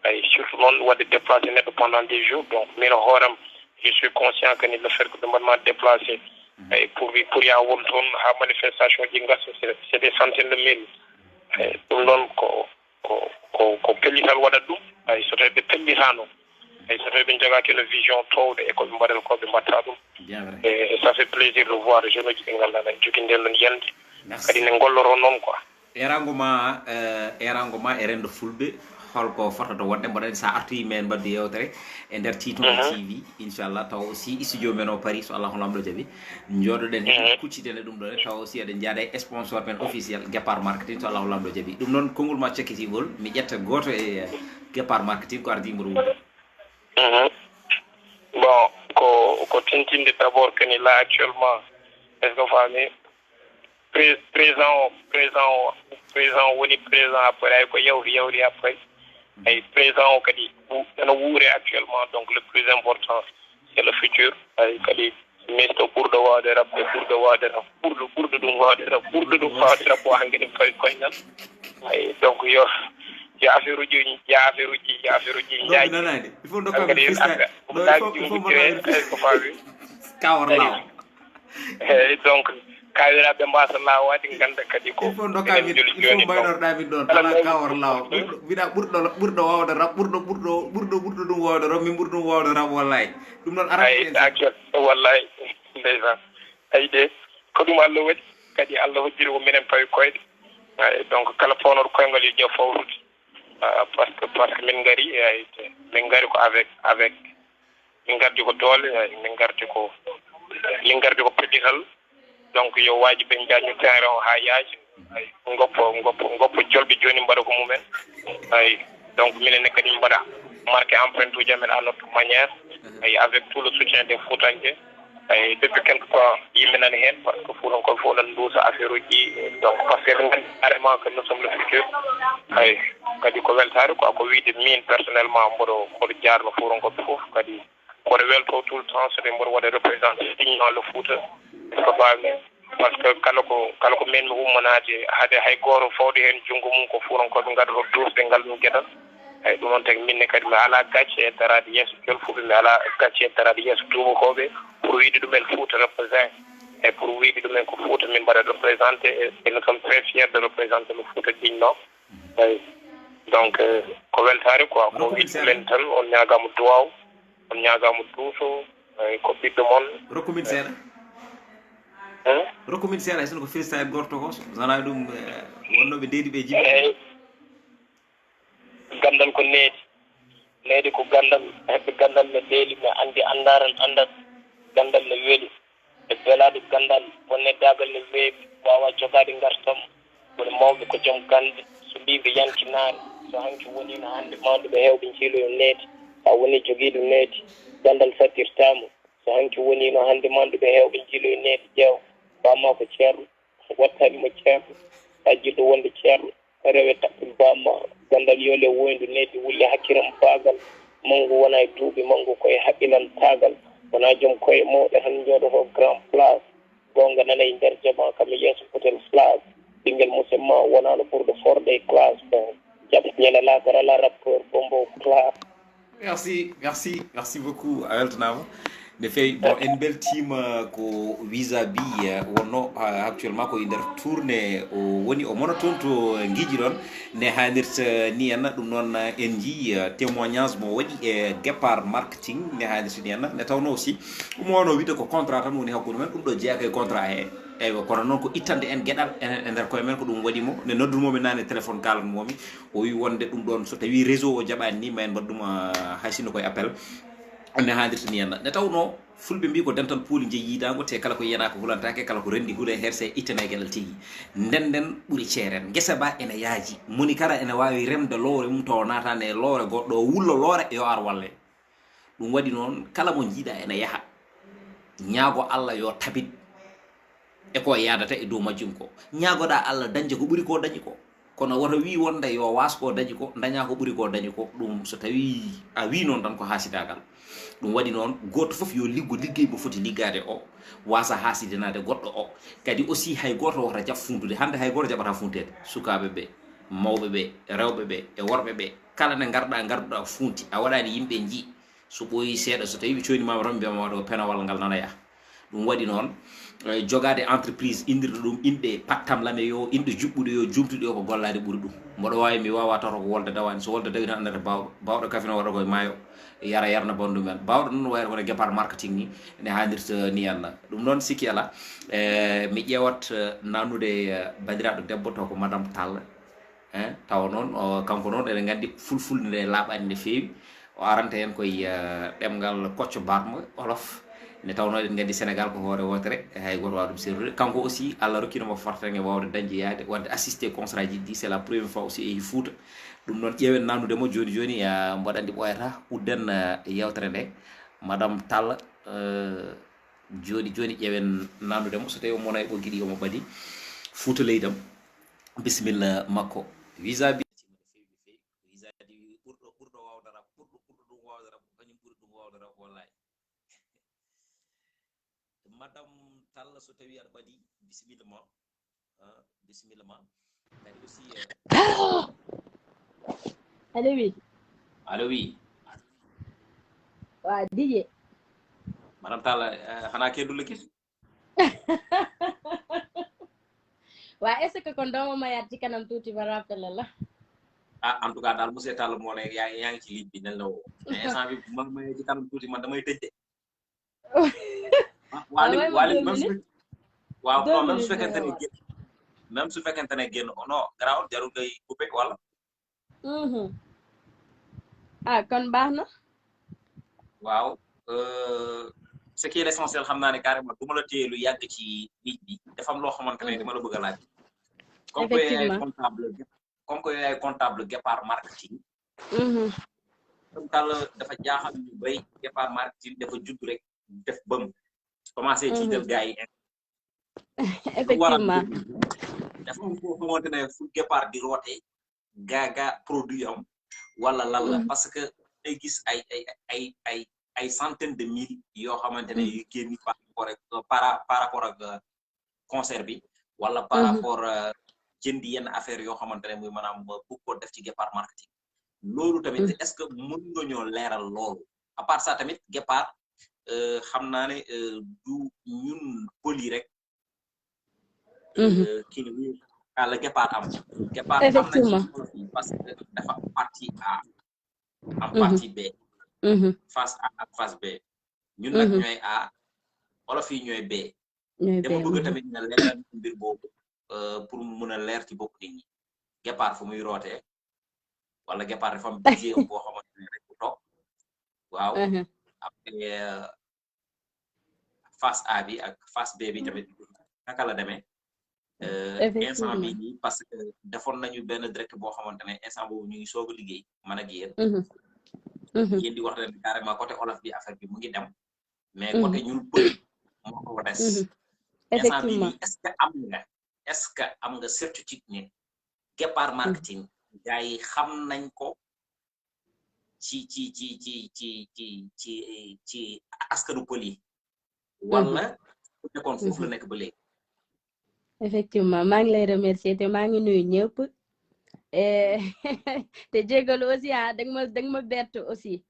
ay surtout noon wadde déplacé neɗɗo pendant des jours donc min hooram je suis conscient que ni le fait que ɓe mbaɗma déplacé ay pour ya won toon ha manifestation ji gasa c'est des centaines de mille ay ɗum noon ko pellital waɗat ɗum ay so tawi ɓe pellitano ay so tawi ɓe jogaki no vision towde e koɓe mbaɗata ko ɓe mbatta ɗum et ça fait plaisir de voir jeune uji ɗi ganduɗa ne jogui nden ɗon yiyande kadi ne golloro noon quoi erango ma e rendo fulɓe holko fotata wonde mboɗa sa artoyi men mbaddu yewtere e nder Titon TV inchallah taw aussi studio men o Paris so Allah lamɗo jaaɓi jooɗoɗen hen kucciten e ɗum ɗon taw aussi eɗen jaada e sponsor men officiel guépard marketing so Allah lamɗo jaaɓi ɗum noon konngol ma cekkitigol mi ƴetta goto e guépard marketing ko ardi mboɗo wuuɗa bon ko tintinde d' abord keni là actuellement est ce que faami président woni président après ay ko yawri après ay présent kadi ene wuure actuellement donc le plus important c'est le futur ay kadi misto ɓurɗo wawde rab e ɓurɗo ɗum wawde rab o hankkadi koyngal ay donc yo affaire uji nanade il faut dokkaɗi ko faami kawar law donc kawiraɓe mbasa lawade ganda kadi ko il faut mbaynorɗa min ɗon ala kawor law mbiɗa ɓurɗo wawde rab ɓurɗo ɗum wawde rab min ɓurɗo ɗum wawde rab wallahi ɗum noon araakel wallahi ndeysan ayi de ko ɗum Allah waɗi kadi Allah hoddiri ko minen pawi koyɗe ay donc kala fawnoɗo koyngal yo ƴeew fawrude par ce que min ngari ko avec min gardi ko doole min gardi ko pedital donc yo waaji ɓe jañu terrain o ha yaaji ay goppo jolɓe joni mbaɗa ko mumen ay donc minenne kadi min mbaɗa marqué empreinte uji amen à notre manière ay avec tout le soutien des Foutanké ay depuis quelque temps yimɓe nani hen par ce que Foutankoɓe fof nan duusa affaire uji donc par ce que ɓe gandi carrément que nous sommes le futur ay kadi ko weltare quoi ko wiide min personnellement mboɗo jarno Foutankoɓe fof kadi mboɗo welto tout le temps so mboɗo waɗa représenté dignement le Fouta ko fami parce que kala ko min mi ummanade haade hay goto fawde hen junggo mum ko Foutankoɓe gaɗoto dusde ngal ɗum gueɗal eyyi ɗum noon tagi minne kadi mi ala gacce e darade yesso jolfuɓe mi ala gacce e darade yesso tubakoɓe pour wiide ɗumen Fouta représente et pour wiide ɗumen ko Fouta min mbaɗa représenté et nous sommes très fiers de représenter le Fouta dignement eyyi donc ko weltare quoi ko wiide ɗumen tan on ñagama duwaw on ñagama duuso eyyi ko ɓiɗɗo moon rokkumin seeɗa rokkumin seeɗa hay sono ko freestyle gorto ko wona ɗum wonnoɓe ndeedi ɓe jiɓi eyyi gandal ko needi ko gandal heɓɓe gandal ne beeli mi andi andaral andat gandal ne weeli e beelaɗo gandal wonneddagal ne weeɓi wawa jogade gartam woni mawɓe ko joom gande so mbiɓe yankinaare so hanki wonino hannde mawɗoɓe hewɓe jiiloyo needi ha woni jogiiɗo needi gandal sattirtama so hanki wonino hannde mawɗoɓe hewɓe jiiloyo needi ƴeew bamma ko ceerno wattaɗimo ceerno ha jiɗɗo wonde ceerno rewe tappil bamma gandal yole woyndu needi wulle hakkiram baagal mangu wona e duuɓi mangu koye haɓɓilan taagal wona joom koye mawɗe tan jooɗoto grand place gonga nana e nder jama kam e yeeso hotel place ɓinguel musidma wonano ɓurɗo forde e classe bon jaɓa ñalalakara la rappeur bombo classe merci beaucoup a weltanama ne fewi bon en beltima ko wizaby wonno actuellement ko e nder tourné o woni o mona toon to guiji ɗon ne hannirta ni henna ɗum noon en jii témoignage mo waɗi e guépard marketing ne hannirta ni henna ne tawno aussi ɗum wono wiide ko contrat tan woni hakkude men ɗum ɗo jeeyaka e contrat he eyyi kono noon ko ittande en gueɗal enen e nder koye men ko ɗum waɗimo ne noddunomi nane téléphone kalanmomi o wi wonde ɗum ɗon so tawi réseau o jaɓani ni ma en mbaɗ ɗum hay sinno koye appel ne hannirta ni henna ne tawno fulɓe mbi ko dental puuli jeeyi yiidago te kala ko yiyana ko hulantake kala ko rendi huule herse ittane e gueɗal tigui nden ɓuuri ceeren guesa ba ene yaaji moni kala ene wawi remde loore mum taw natane e loore goɗɗo o wulla loore yo ar walle ɗum waɗi noon kala mo jiiɗa ene yaaha ñaago Allah yo tabit e ko yadata e dow majjum ko ñaagoɗa Allah dañde ko ɓuuri ko dañi ko kono woto wi wonde yo was ko dañi ko daña ko ɓuuri ko dañi ko ɗum so tawi a wi noon tan ko hasidagal ɗum waɗi noon goto foof yo liggo liggey mo foti liggade o wasa hasidenade goɗɗo o kadi aussi hay goto wota jaab funtude hande hay goto jaɓata funtede sukaɓe ɓe mawɓe ɓe rewɓe ɓe e worɓe ɓe kala nde garduɗa funti a waɗani yimɓe jii so ɓooyi seeɗa so tawi ɓe coynimama tan mbiyama waɗa penawal ngal nanaya ɗum waɗi noon jogade entreprise indirɗo ɗum inɗe pattam lame yo inɗe juɓɓuɗe yo jumtuɗe yo ko gollade ɓuuri ɗum mboɗo wawi mi wawa tawta ko wolde dawani so wolde dawi tan andata bawɗo kafino waɗa koye maayo yara yarna bandu men bawɗo noon wayata kono guépard marketing ni ne hannirta ni henna ɗum noon sikki ala mi ƴewat nanude bandiraɗo debbo to ko madame Tall tawa noon kanko noon eɗen gandi fulfulde nde laaɓani nde feewi o aranta hen koye ɗemgal Kocco Barma olof ne tawno eɗen gandi Sénégal ko hoore wotere hay goto wawa ɗum serrude kanko aussi Allah rokkinoma fortange wawde dañde yaade wadde assisté contrat ji ɗi c'est la première fois aussi e Fouta ɗum noon ƴeewen nannudemo joni joni mboɗo andi ɓoyata udden yewtere nde madame Tall joni ƴeewen nannudemo so tawi o mona e ɓoggi ɗi omo ɓaadi Fouta leydam bisimilla makko wizaby ɓurɗo wawdara ɓurɗo ɗum wawdara kañum ɓuuri ɗum wawdara wallahi madame Tall so tawi aɗa ɓaadi bisimilla ma kadi aussi allo wi wa DJ madame Tall hana keddulle kis waa est-ce que kon doo ma mayaat ci kanam tuuti ma rappel la. ah en tout cas daal monsieur Tall moo ne yaa ngi ci ligne bi nañ la woo mais instant bi man ma ci kanam tuuti man damay tëj de. waaw non même su fekkente ne génn même su fekkente ne génn non garaawul jarul ngay coupé wala. ah kon baax na. waaw ce qui est l'essentiel xam naa ne carrément du ma la téye lu yàgg ci ligne bi dafa am loo xamante ne dama la bëgg a laaj. comme que yaay comptable guépard marketing. comme Tall dafa jaaxal ñu bay guépard marketing dafa judd rek def bëm commencé ci jël gars yi. effectivement dafa am foo xamante ne fu guépard di roote gaaga produit am wala lan la parce que day gis ay centaines de mille yoo xamante ne yu génn par rapport ak concert bi wala par rapport jëndi yenn affaire yoo xamante ne muy maanaam bëgg ko def ci guépard marketing loolu tamit est-ce que mën nga ñoo leeral loolu à part ça tamit guépard xam naa ne du ñun poli rek kii ni la guépard am guépard am na ci parce que dafa am partie A am partie B face A ak face B ñun nag ñooy A wolof yi ñooy B dama bëgg tamit nga leeral mbir boobu pour mën a leer ci bopp nit ñi guépard fu muy rootee wala guépard dafa am budget boo xamante ne rek bu toog waaw après face A bi ak face B bi tamit naka la demee instant bi nii parce que defoon nañu benn direct boo xamante ne instant boobu ñu ngi soog a liggéey man ak yéen yéen di wax leen carrément côté olof bi affaire bi mu ngi dem mais côté ñun pël moo ko des instant bi nii est-ce que am nga certitude ne guépard marketing gars yi xam nañ ko ci askanu pël yi wala ku nekkoon foofu la nekk ba léegi. effectivement maa ngi lay remercier te maa ngi nuyu ñëpp te jégalu aussi danga ma bett aussi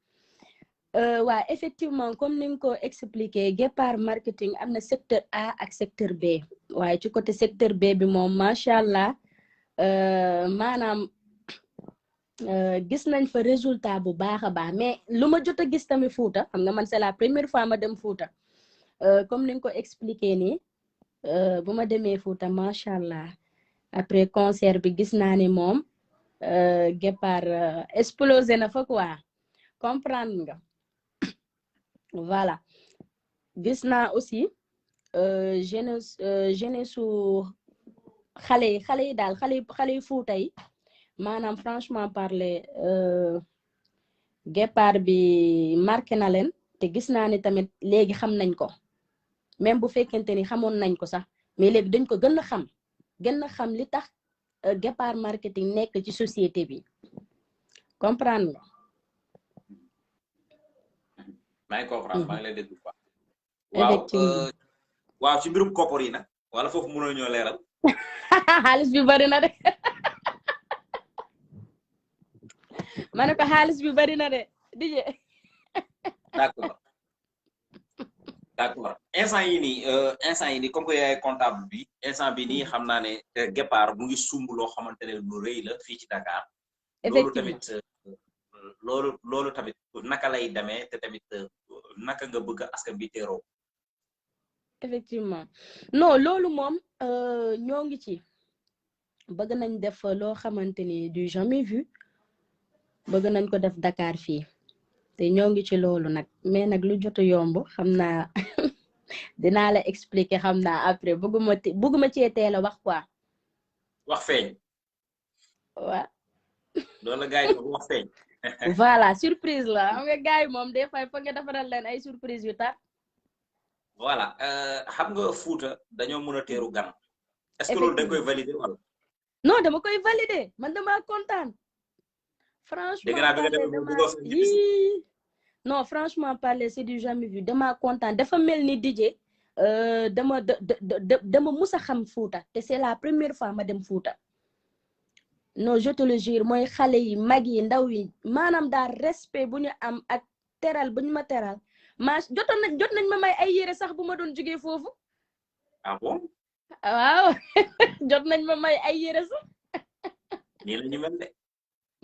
waa effectivement comme ni nga ko expliqué guépard marketing am na secteur A ak secteur B waaye ci côté secteur B bi moom macha allah maanaam gis nañ fa résultat bu baax a baax mais lu ma jot a gis tamit Fouta xam nga man c'est la première fois ma dem Fouta comme ni nga ko expliqué nii bu ma demee Fouta macha allah après concert bi gis naa ni moom guépard explosé na fa quoi comprendre nga voilà gis naa aussi jeunesse su xale yi daal xale yi Fouta yi maanaam franchement parler guépard bi marqué na leen te gis naa ni tamit léegi xam nañ ko même bu fekkente ni xamoon nañ ko sax mais léegi dañ ko gën a xam li tax guépard marketing nekk ci société bi comprendre nga. maa ngi comprendre maa ngi lay dégg bu baax. waaw ci mbirum koppar yi nag wala foofu mënoo ñoo leeral. xaalis bi bari na de ma ne ko xaalis bi bari na de DJ. d'accord instant yi nii comme que yaay comptable bi instant bi nii xam naa ne guépard mu ngi sumb loo xamante ne lu rëy la fii ci Dakar. loolu tamit naka lay demee te tamit naka nga bëgg askan bi teeroo. effectivement non loolu moom ñoo ngi ci bëgg nañ def loo xamante ni du jamais vu bëgg nañ ko def Dakar fii te ñoo ngi ci loolu nag mais nag lu jot a yomb xam naa dinaa la expliquer xam naa après bëgguma cee teel a wax quoi. wax feeñ. waaw. loolu la gars yi wax feeñ. voilà surprise la xam nga gars yi moom des fois foog nga defaral leen ay surprise yu tar. voilà xam nga Fouta dañoo mën a teeru gan. est-ce que loolu dañ koy valider wala. non dama koy valider man dama kontaan. franchement parler c'est du jamais vu dama kontaan dafa mel ni DJ dama mus a xam Fouta te c'est la première fois ma dem Fouta. non je te le jure mooy xale yi mag yi ndaw yi maanaam daal respect bu ñu am ak teral bu ñu ma teral jot nañ ma may ay yére sax bu ma doon jógee foofu ah bon waaw jot nañ ma may ay yére sax nii la ñu mel de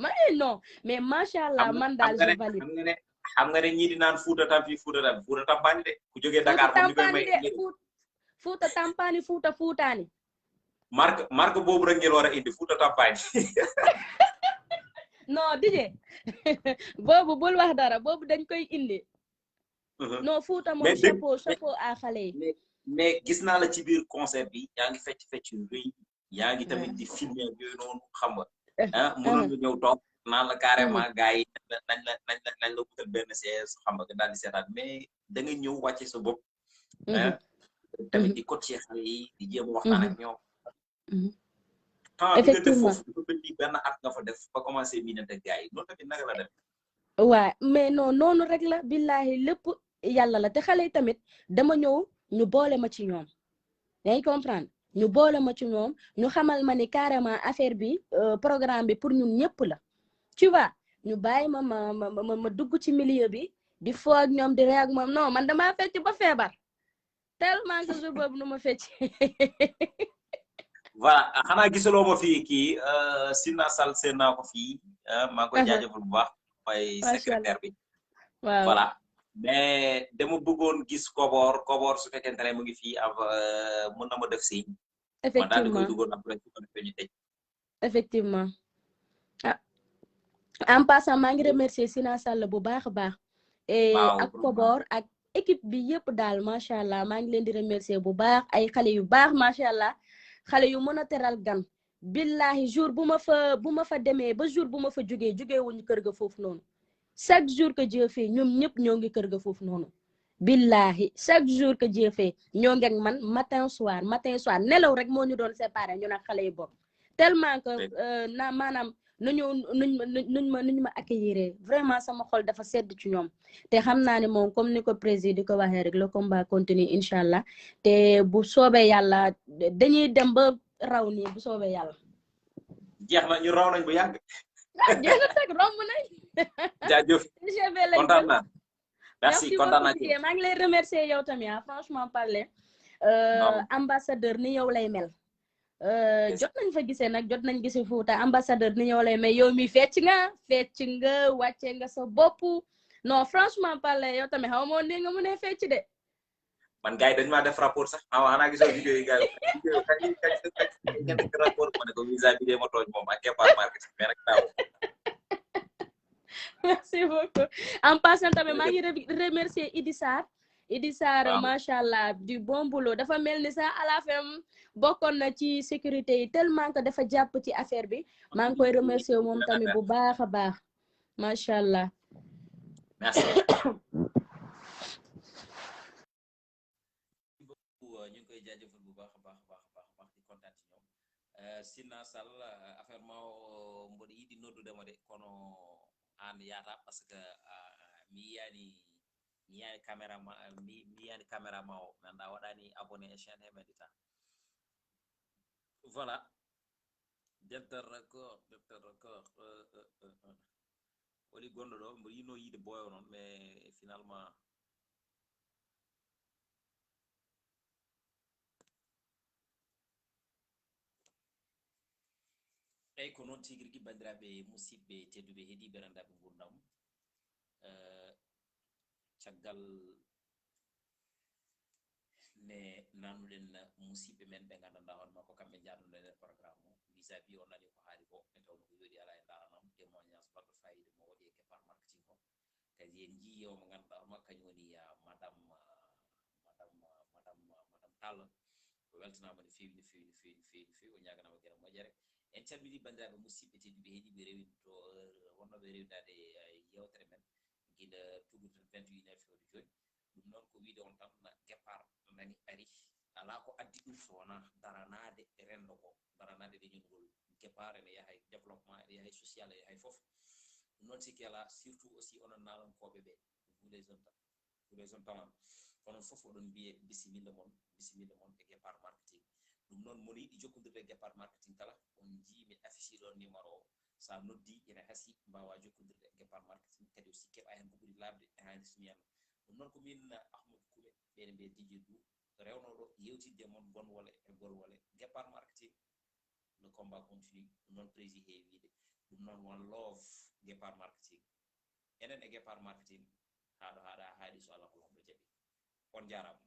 ma non mais macha allah man daal je valide xam nga ne ñii di naan Fuuta Tampi Fuuta Tampaani de ku jógee Dakar moom ñu koy may Fuuta Tampaani Fuutaani marque boobu rek ngeen war a indi Fuuta Tampaani non DJ boobu bul wax dara boobu dañ koy indi non Fuuta moom chapeau à xale yi mais gis naa la ci biir concert bi yaa ngi fecc yu rëy yaa ngi tamit di filmer yooyu noonu xam nga mënoon nga ñëw toog naan la carrément gars yi nañ la wutal benn siège xam nga daal di seetaat mais da nga ñëw wàcce sa bopp tamit di coacher xale yi di jéem a waxtaan ak ñoom effectivement foofu dafa mel ni benn at nga fa def ba commencé miinante gars yi loolu tamit naka la def waaw mais non noonu rek la billahi lépp yàlla la te xale yi tamit dama ñëw ñu boole ma ci ñoom yaa ngi comprendre ñu boole ma ci ñoom ñu xamal ma ni carrément affaire bi programme bi pour ñun ñëpp la tu vois ñu bàyyi ma dugg ci milieu bi di foo ak ñoom di ree ak moom non man damaa fecc ba feebar tellement que jour boobu nu ma fecc voilà xanaa gisuloo ma fii kii Sina Sall seen naa ko fii maa ngi koy jaajëfal bu baax mooy secrétaire bi waaw voilà mais dama bëggoon gis koboor su fekkente ne mu ngi fii mën na ma def si ma daal di koy duggoon après su ko defee ñu tëj effectivement en passant maa ngi remercier Sina Sall bu baax a baax et ak koboor ak équipe bi yëpp daal macha allah maa ngi leen di remercier bu baax ay xale yu baax macha allah xale yu mën a teral gan billahi jour bu ma fa demee ba jour bu ma fa jugee wuñu kër ga foofu noonu chaque jour que Dieu fait ñoom ñëpp ñoo ngi kër ga foofu noonu billahi chaque jour que Dieu fait ñoo ngi ak man matin soir nelaw rek moo ñu doon séparé ñu nag xale yi bopp tellement que maanaam nuñ ma accueillir vraiment sama xol dafa sedd ci ñoom te xam naa ne moom comme ni ko président di ko waxee rek le combat continue incha allah te bu soobee yàlla dañuy dem ba raw nii bu soobee yàlla. jeex na ñu raw nañ bu yàgg. jeex na teg romb nañ. jaajëf kontaan naa. merci kontaan naa ci maa ngi lay remercier yow tamit franchement parler ambassadeur ni yow lay mel. jot nañ fa gisee nag jot nañ gisee Fuuta ambassadeur ni ñoo lay mais yow mi fecc nga wàcce nga sa bopp non franchement parler yow tamit xaw moo ni nga mën a fecc de man gars yi dañu maa def rapport sax xanaa gisoo vidéo yi gars yi kañ rapport ma ne ko wizaby de ma tooñ moom ak guépard marketing mais rek daaw merci beaucoup en passant tamit maa ngi remercier Idi Sarr macha allah du bon boulot dafa mel ni sax à la fin bokkoon na ci sécurité yi tellement que dafa jàpp ci affaire bi maa ngi koy remercier moom tamit bu baax a baax macha allah. merci. ñu ngi koy jaajëfal bu baax a baax di kontaan ci ñoom Sina Sall affaire ma mboɗo yiɗi noddude de kono an yata par ce que mi yiyani caméra ma mi yiyani caméra ma o mi anda waɗani abonné e chaîne he médita voilà defter record woni gonɗo ɗo mbo yino yiide boyo noon mais finalement eyyi ko noon tigui rigui bandiraɓe musidɓe tedduɓe heeɗiɓe randaɓe gurdam caggal ne nannuɗen musidɓe men ɓe gandanɗa hono makko kamɓe jaaduno nder programme o wizaby o nani ko haali ko e tawno ko yoɗi ala e daranam témoignage baɗɗo fayida mo waɗi e guépard marketing o kadi en jii o mo ganduɗa hono makko kañum woni madame Tall ko weltanama no fewi o ñaganama gueɗal moƴƴere en calmini bandiraɓe musidɓe tedduɓe heeɗiɓe rewinto wonnoɓe rewidade yewtere men guila tuggude 21 fewde joni ɗum noon ko wiide on tan guépard nani ari ala ko addi ɗum so wona daranade rendo ko daranade leñolngol guépard ene yahay développement ene yahay social ene yahay foof ɗum noon sikki ala surtout aussi onon nalankoɓe ɓe vous les jeunes talents onon foof oɗon mbiye bisimilla moon e guépard marketing ɗum noon mono yiɗi jokkodirde e guépard marketing kala on jiimi affiché ɗon numéro o sa noddi ene hasi mbawa jokkodirde e guépard marketing kadi aussi keɓa hen ko ɓuuri labde e haalisi miyama ɗum noon ko min Ahmadou Koumé ɓene mbiye Dj Dou rewno ɗo yewtidde mon gon wala e gol wala guépard marketing le combat continue ɗum noon prési heewide ɗum noon won love guépard marketing enen e guépard marketing haɗo haɗa haaɗi so Allah ko ɗo jaɓi on jarama